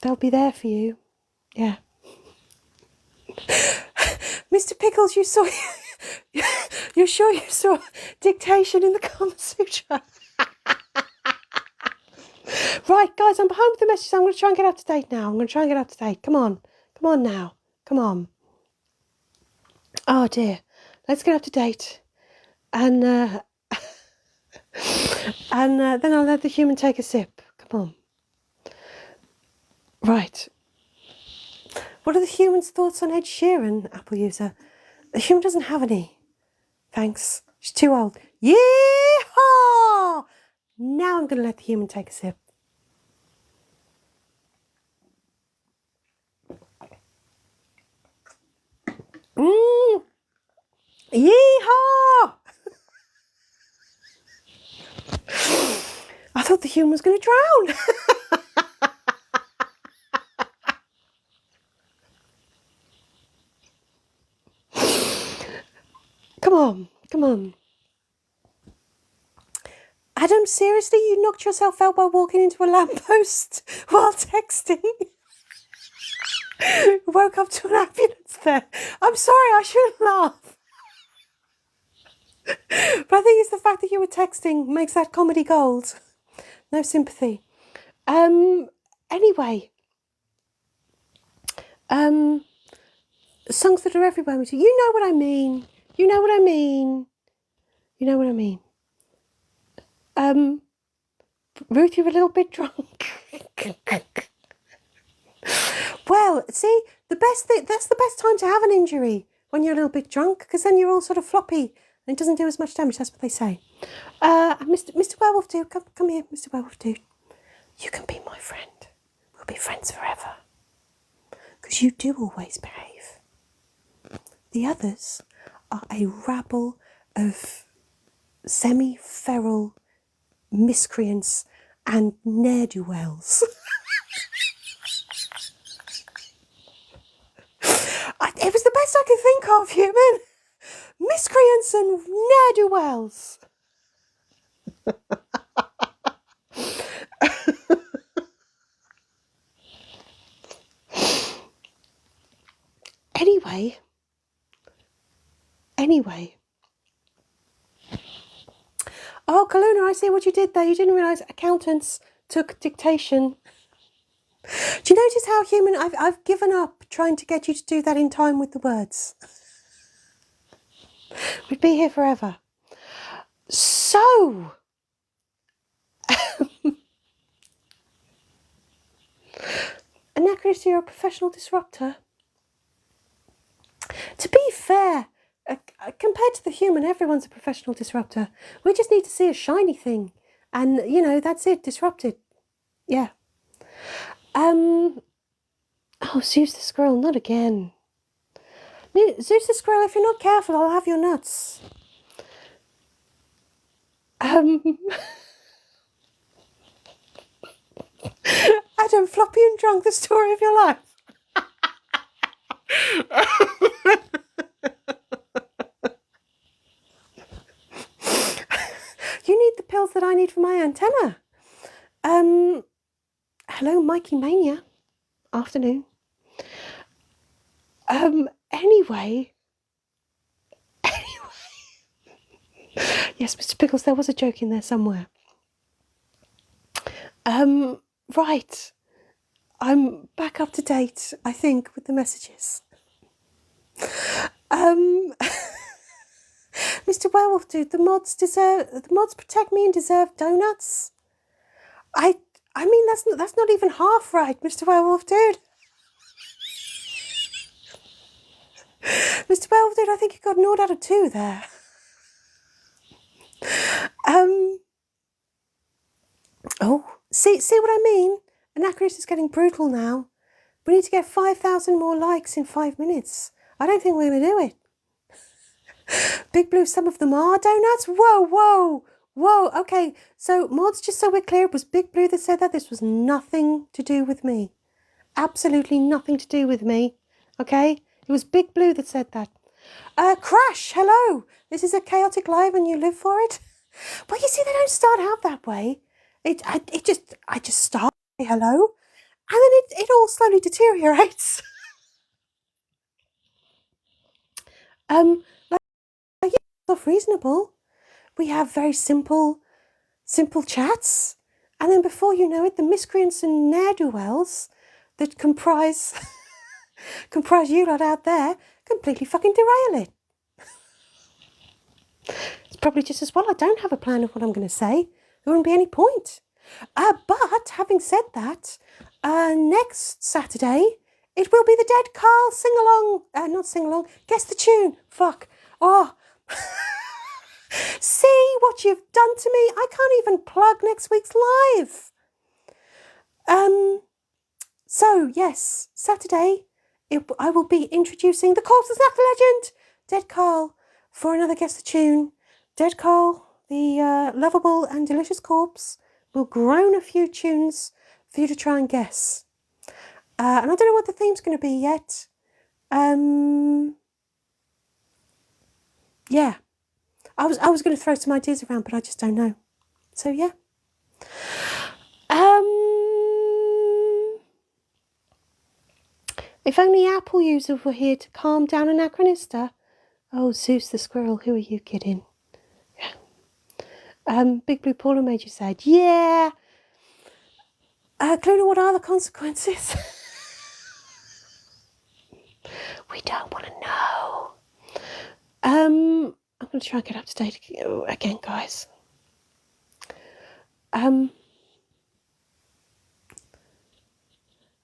They'll be there for you. Yeah. Mr. Pickles, you saw... You're sure you saw dictation in the Kama Sutra? Right, guys, I'm behind with the message. So I'm going to try and get up to date now. Come on now. Come on. Oh, dear. Let's get up to date. And then I'll let the human take a sip. Come on. Right. What are the human's thoughts on Ed Sheeran, Apple user? The human doesn't have any. Thanks. She's too old. Yeehaw! Now I'm going to let the human take a sip. Yeehaw! I thought the human was going to drown. Come on, come on. Adam, seriously, you knocked yourself out by walking into a lamppost while texting? Woke up to an ambulance there. I'm sorry, I shouldn't laugh. But I think it's the fact that you were texting makes that comedy gold. No sympathy. Anyway. Songs that are everywhere. You know what I mean. You know what I mean. You know what I mean. Ruth, you're a little bit drunk. Well, see, that's the best time to have an injury, when you're a little bit drunk, because then you're all sort of floppy and it doesn't do as much damage. That's what they say. Mr. Werewolf Dude, come here, Mr. Werewolf Dude. You can be my friend. We'll be friends forever. Because you do always behave. The others are a rabble of semi-feral miscreants and ne'er-do-wells. It was the best I could think of, human. Miscreants and ne'er-do-wells. Anyway. Oh, Kaluna, I see what you did there. You didn't realise accountants took dictation. Do you notice how, human, I've given up trying to get you to do that in time with the words. We'd be here forever. So, Anacris, you're a professional disruptor. To be fair, compared to the human, everyone's a professional disruptor. We just need to see a shiny thing. And, you know, that's it, disrupted. Yeah. Oh, Zeus the squirrel, not again. Zeus the squirrel, if you're not careful, I'll have your nuts. Adam, floppy and drunk, the story of your life. You need the pills that I need for my antenna. Hello, Mikey Mania. Afternoon. Anyway. Yes, Mr. Pickles, there was a joke in there somewhere. Right. I'm back up to date, I think, with the messages. Mr. Werewolf Dude, the mods protect me and deserve donuts. I mean, that's not even half right, Mr. Werewolf Dude. Mr. Werewolf Dude, I think you got 0 out of 2 there. Oh, see what I mean? Anacris is getting brutal now. We need to get 5,000 more likes in 5 minutes. I don't think we're going to do it. Big Blue, some of them are donuts? Whoa. Okay, so mods, just so we're clear, it was Big Blue that said that. This was nothing to do with me. Absolutely nothing to do with me. Okay? It was Big Blue that said that. Crash, hello. This is a chaotic live and you live for it. Well, you see, they don't start out that way. I just start, hello, and then it all slowly deteriorates. Like it's reasonable. We have very simple chats, and then before you know it, the miscreants and ne'er-do-wells that comprise you lot out there completely fucking derail it. It's probably just as well I don't have a plan of what I'm going to say. There wouldn't be any point. But having said that, next Saturday it will be the Dead Carl sing-along. Not sing-along. Guess the tune. Fuck. Oh. See what you've done to me. I can't even plug next week's live. So yes, Saturday I will be introducing the Corpse of Snack Legend, Dead Carl, for another Guess the Tune. Dead Carl, the lovable and delicious corpse, will groan a few tunes for you to try and guess. And I don't know what the theme's going to be yet. Yeah. I was going to throw some ideas around, but I just don't know. So yeah. If only Apple users were here to calm down Anachronista. Oh, Zeus the squirrel, who are you kidding? Yeah. Big Blue Paula Major said, yeah. Cluna, what are the consequences? We don't want to know. I'm going to try and get up to date again, guys.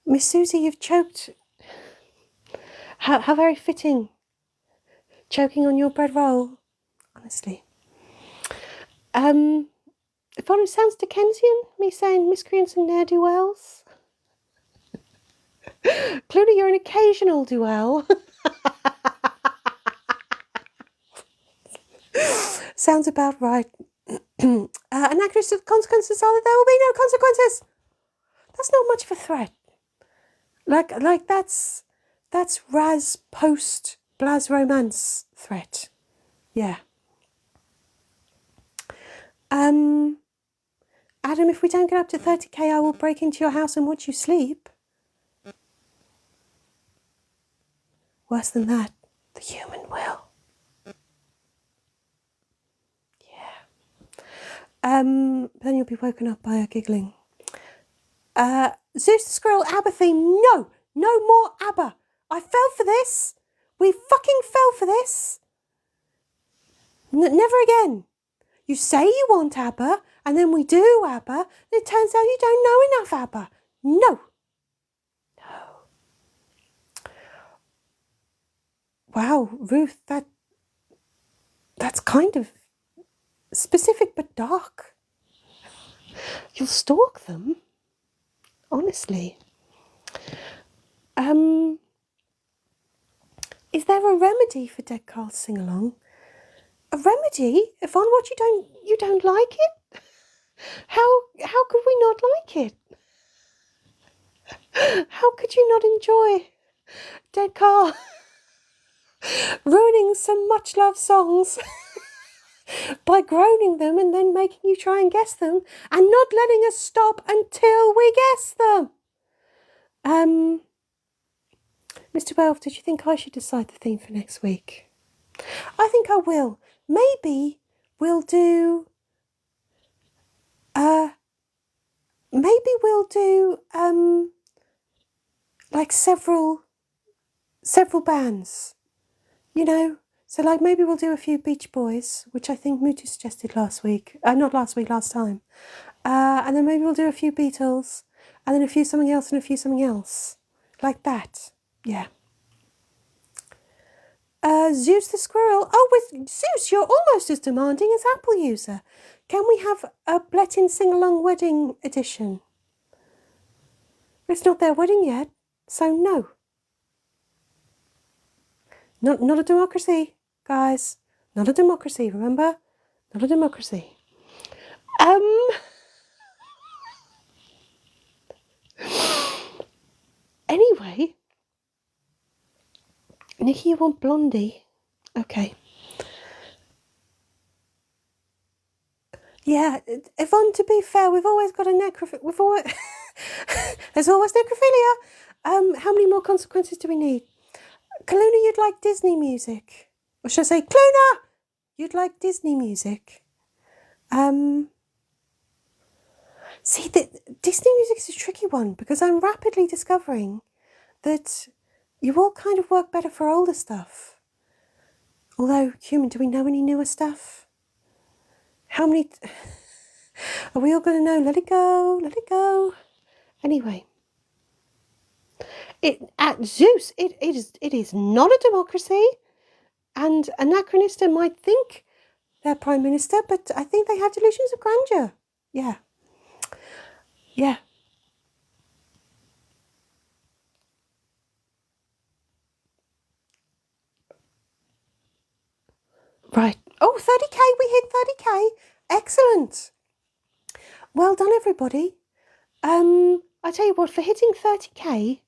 Miss Susie, you've choked. How very fitting. Choking on your bread roll. Honestly. If it sounds Dickensian, me saying miscreants and ne'er-do-wells. Clearly you're an occasional duel. Sounds about right. Anachronistic consequences are that there will be no consequences. That's not much of a threat. Like that's Raz post Blaz romance threat. Yeah. Adam, if we don't get up to 30k, I will break into your house and watch you sleep. Worse than that, the human will. Yeah. Then you'll be woken up by her giggling. Zeus the Squirrel ABBA theme. No more ABBA. I fell for this. We fucking fell for this. Never again. You say you want ABBA, and then we do ABBA, and it turns out you don't know enough ABBA. No. Wow, Ruth, that's kind of specific but dark. You'll stalk them. Honestly. Is there a remedy for Dead Carl's sing-along? A remedy? If on what you don't like it? How could we not like it? How could you not enjoy Dead Carl ruining some much loved songs by groaning them and then making you try and guess them and not letting us stop until we guess them? Mr. Welf, did you think I should decide the theme for next week? I think I will. Maybe we'll do like several bands, you know. So like maybe we'll do a few Beach Boys, which I think Mutu suggested last time. And then maybe we'll do a few Beatles, and then a few something else and a few something else. Like that. Yeah. Zeus the Squirrel. Oh, with Zeus, you're almost as demanding as Apple user. Can we have a Blettin sing-along wedding edition? It's not their wedding yet, so no. Not a democracy, guys. Not a democracy, remember? Not a democracy. Anyway, Nikki, you want Blondie? Okay. Yeah, Yvonne, to be fair, we've always got a necrophilia. There's always necrophilia. How many more consequences do we need? Kaluna, you'd like Disney music. Or should I say, Kaluna, you'd like Disney music. See, Disney music is a tricky one because I'm rapidly discovering that you all kind of work better for older stuff. Although, human, do we know any newer stuff? How many... Are we all going to know? Let it go, let it go. Anyway. At Zeus, it is not a democracy. And Anachronista might think they're Prime Minister, but I think they have delusions of grandeur. Yeah. Yeah. Right. Oh, 30k. We hit 30k. Excellent. Well done, everybody. I tell you what, for hitting 30k,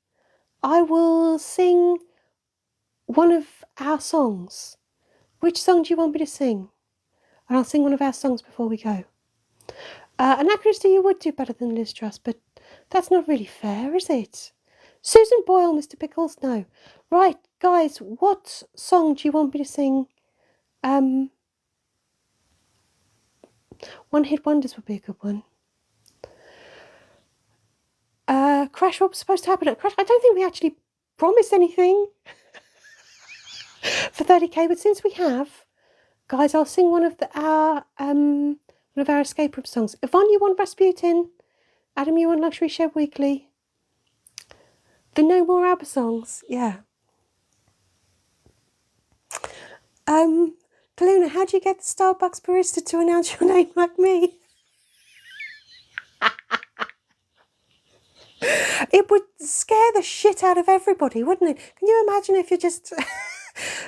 I will sing one of our songs. Which song do you want me to sing? And I'll sing one of our songs before we go. Anachronisty, you would do better than Liz Truss, but that's not really fair, is it? Susan Boyle, Mr. Pickles, no. Right, guys, what song do you want me to sing? One Hit Wonders would be a good one. Crash, what was supposed to happen at Crash? I don't think we actually promised anything for 30k, but since we have, guys, I'll sing one of our escape room songs. Yvonne, you want Rasputin? Adam, you want Luxury Shed Weekly? The No More ABBA songs, yeah. Kaluna, how do you get the Starbucks barista to announce your name like me? It would scare the shit out of everybody, wouldn't it? Can you imagine if you just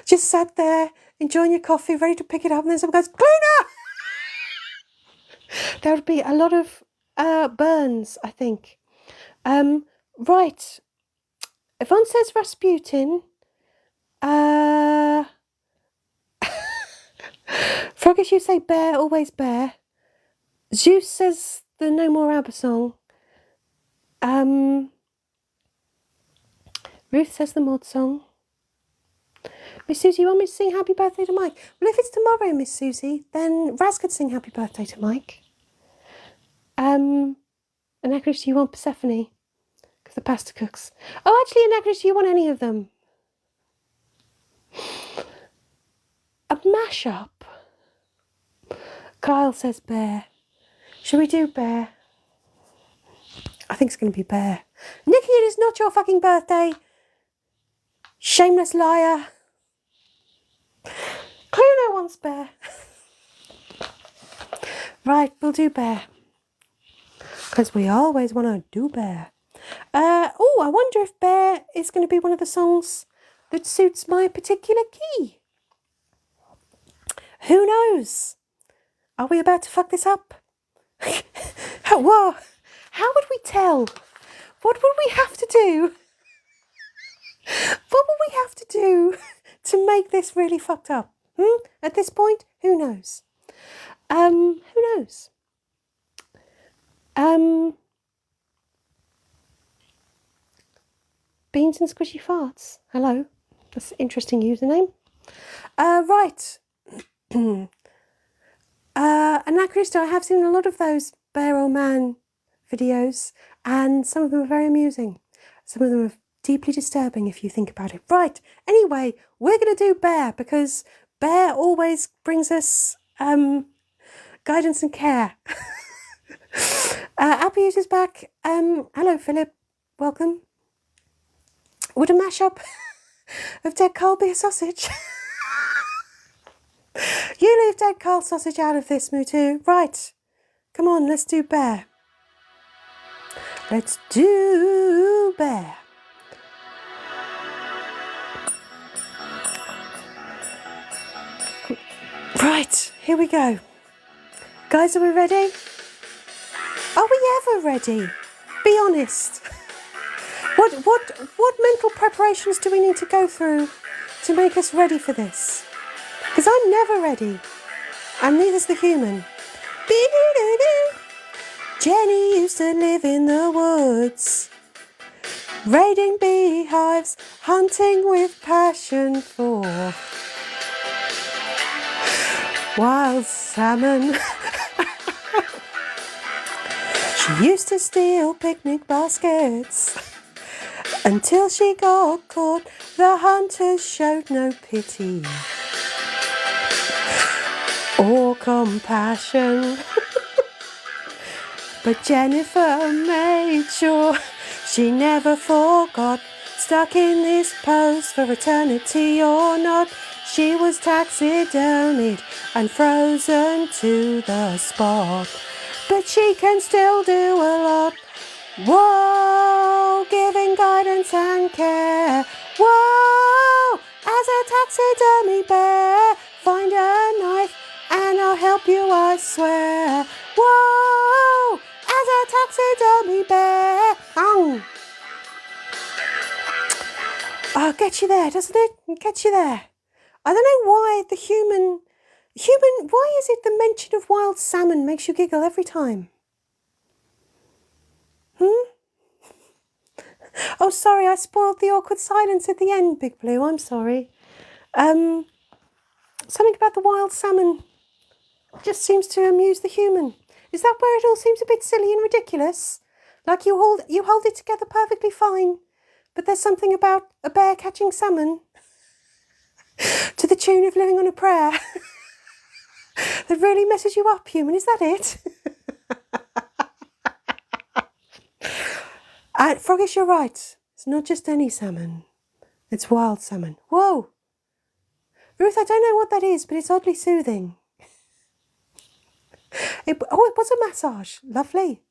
just sat there enjoying your coffee, ready to pick it up, and then someone goes, Kaluna! There would be a lot of burns, I think. Right. Yvonne says Rasputin. Froggish, you say bear, always bear. Zeus says the No More ABBA song. Ruth says the mod song. Miss Susie, you want me to sing Happy Birthday to Mike? Well, if it's tomorrow, Miss Susie, then Raz could sing Happy Birthday to Mike. Anachronisty, you want Persephone? Because the pasta cooks. Oh, actually, Anachronisty, you want any of them? A mashup. Kyle says bear. Shall we do bear? I think it's going to be bear. Nikki, it is not your fucking birthday. Shameless liar. Cluno wants bear. Right, we'll do bear. Because we always want to do bear. Oh, I wonder if bear is going to be one of the songs that suits my particular key. Who knows? Are we about to fuck this up? Whoa. How would we tell? What would we have to do? What would we have to do to make this really fucked up? At this point, who knows? Who knows? Beans and Squishy Farts. Hello. That's an interesting username. Right. Anachronistic, I have seen a lot of those Bear Old Man videos, and some of them are very amusing. Some of them are deeply disturbing if you think about it. Right, anyway, we're going to do Bear, because Bear always brings us guidance and care. Apple User's back. Hello, Philip. Welcome. Would a mashup of Dead Carl be a sausage? You leave Dead Carl sausage out of this, Mutu. Right. Come on, let's do Bear. Let's do Bear. Right, here we go. Guys, are we ready? Are we ever ready? Be honest. What mental preparations do we need to go through to make us ready for this? Because I'm never ready. And neither's the human. Jenny used to live in the woods, raiding beehives, hunting with passion for wild salmon. She used to steal picnic baskets until she got caught. The hunters showed no pity or compassion. But Jennifer made sure she never forgot. Stuck in this pose for eternity or not, she was taxidermied and frozen to the spot. But she can still do a lot. Whoa, giving guidance and care. Whoa, as a taxidermy bear, find a help you, I swear. Whoa, as a taxidermy bear. Oh, gets you there, doesn't it? It gets you there. I don't know why the human, why is it the mention of wild salmon makes you giggle every time? Oh, sorry, I spoiled the awkward silence at the end, Big Blue. I'm sorry. Something about the wild salmon just seems to amuse the human. Is that where it all seems a bit silly and ridiculous? Like you hold it together perfectly fine, but there's something about a bear catching salmon to the tune of Living on a Prayer that really messes you up, human. Is that it? Froggish, you're right. It's not just any salmon. It's wild salmon. Whoa! Ruth, I don't know what that is, but it's oddly soothing. It was a massage. Lovely.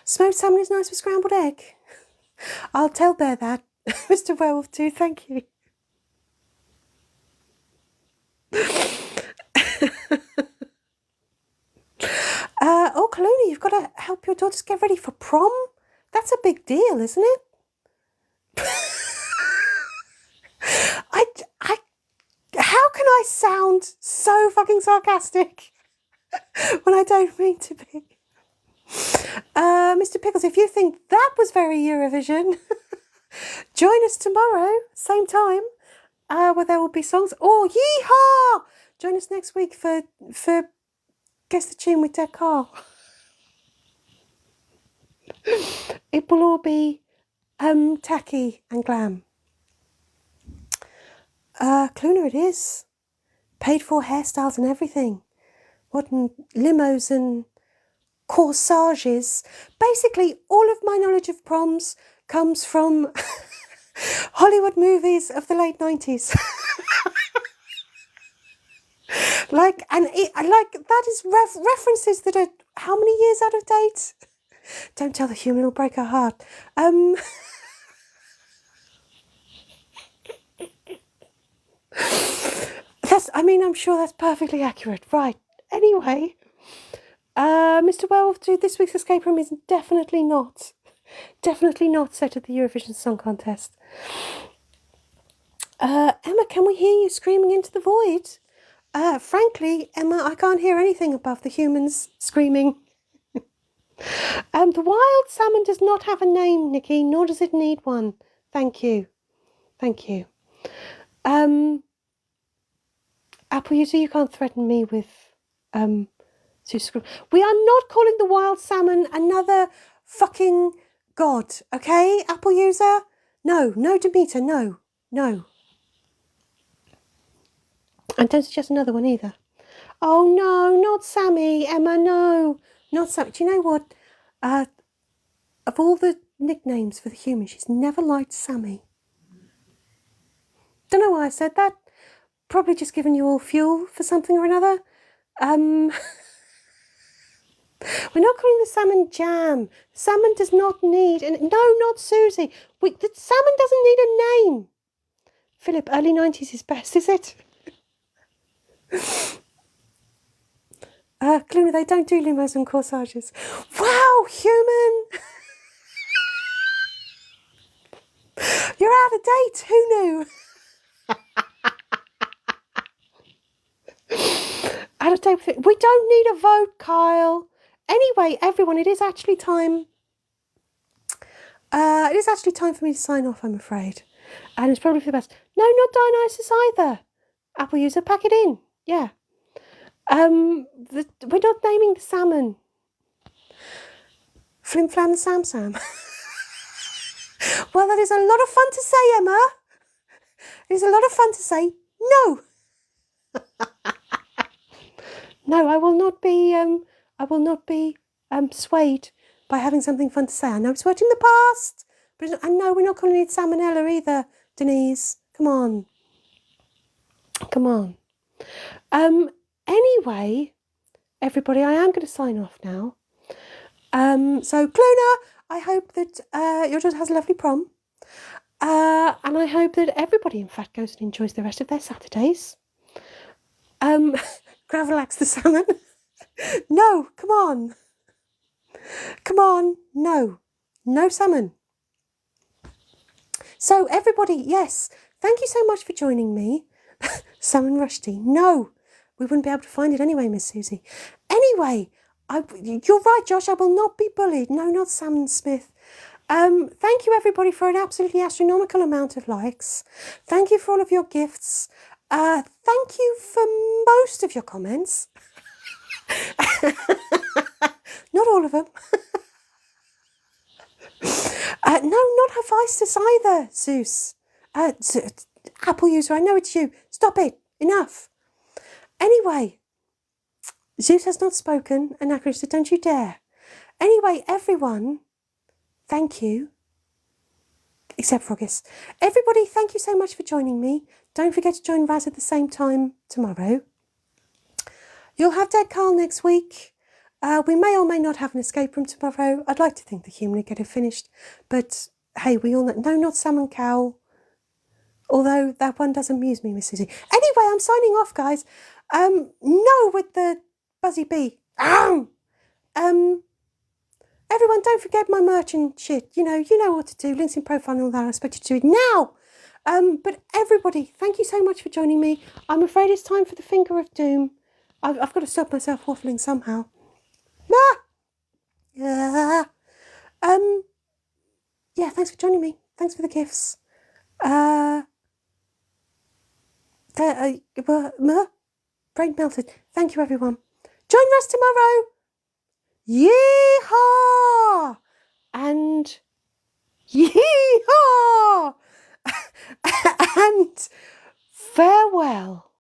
Smoked salmon is nice with scrambled egg. I'll tell Bear that. Mr. Werewolf too, thank you. Oh, Kaluna, you've got to help your daughters get ready for prom? That's a big deal, isn't it? How can I sound so fucking sarcastic when I don't mean to be? Mr. Pickles, if you think that was very Eurovision, join us tomorrow, same time, where there will be songs. Oh, yeehaw! Join us next week for Guess the Tune with Dead Carl. It will all be tacky and glam. Cluna it is. Paid for hairstyles and everything. What limos and corsages. Basically, all of my knowledge of proms comes from Hollywood movies of the late 90s. That is references that are how many years out of date? Don't tell the human, it'll break her heart. I'm sure that's perfectly accurate. Right. Anyway, Mr. Werewolf, this week's escape room is definitely not set at the Eurovision Song Contest. Emma, can we hear you screaming into the void? Frankly, Emma, I can't hear anything above the humans screaming. The wild salmon does not have a name, Nikki, nor does it need one. Thank you. Apple user, you can't threaten me with we are not calling the wild salmon another fucking god, okay, Apple user? No, Demeter, no. And don't suggest another one either. Oh no, not Sammy, Emma, no. Not Sammy. Do you know what? Of all the nicknames for the human, she's never liked Sammy. Don't know why I said that. Probably just giving you all fuel for something or another. We're not calling the salmon jam. Salmon does not need... No, not Susie. The salmon doesn't need a name. Philip, early 90s is best, is it? Clearly they don't do limos and corsages. Wow, human! You're out of date. Who knew? Out of date with it. We don't need a vote, Kyle. Anyway, everyone, it is actually time. It is actually time for me to sign off, I'm afraid. And it's probably for the best. No, not Dionysus either. Apple user, pack it in. Yeah. We're not naming the salmon. Flim Flam the Sam Sam. Well, that is a lot of fun to say, Emma. It is a lot of fun to say no. No, I will not be swayed by having something fun to say. I know it's worked in the past, but I know we're not going to need salmonella either, Denise. Come on. Anyway, everybody, I am going to sign off now. So, Clona, I hope that your daughter has a lovely prom. And I hope that everybody, in fact, goes and enjoys the rest of their Saturdays. Gravelax the salmon. No, come on. Come on. No. No salmon. So everybody, yes, thank you so much for joining me. Salmon Rushdie. No, we wouldn't be able to find it anyway, Miss Susie. Anyway, you're right, Josh. I will not be bullied. No, not Salmon Smith. Thank you, everybody, for an absolutely astronomical amount of likes. Thank you for all of your gifts. Thank you for most of your comments. Not all of them. No, not Hephaestus either, Zeus. Apple user, I know it's you. Stop it. Enough. Anyway, Zeus has not spoken, and Akira said, don't you dare. Anyway, everyone, thank you. Except Frogis. Everybody, thank you so much for joining me. Don't forget to join Raz at the same time tomorrow. You'll have Dead Carl next week. We may or may not have an escape room tomorrow. I'd like to think the human would get it finished. But, hey, we all know... No, not Salmon Cow. Although that one does amuse me, Miss Susie. Anyway, I'm signing off, guys. No with the buzzy bee. Everyone, don't forget my merch and shit. You know what to do. Links in profile and all that. I expect you to do it now. But everybody, thank you so much for joining me. I'm afraid it's time for the finger of doom. I've got to stop myself waffling somehow. Yeah. Yeah, thanks for joining me. Thanks for the gifts. Brain melted. Thank you, everyone. Join us tomorrow. Yeehaw! And yeehaw! And farewell.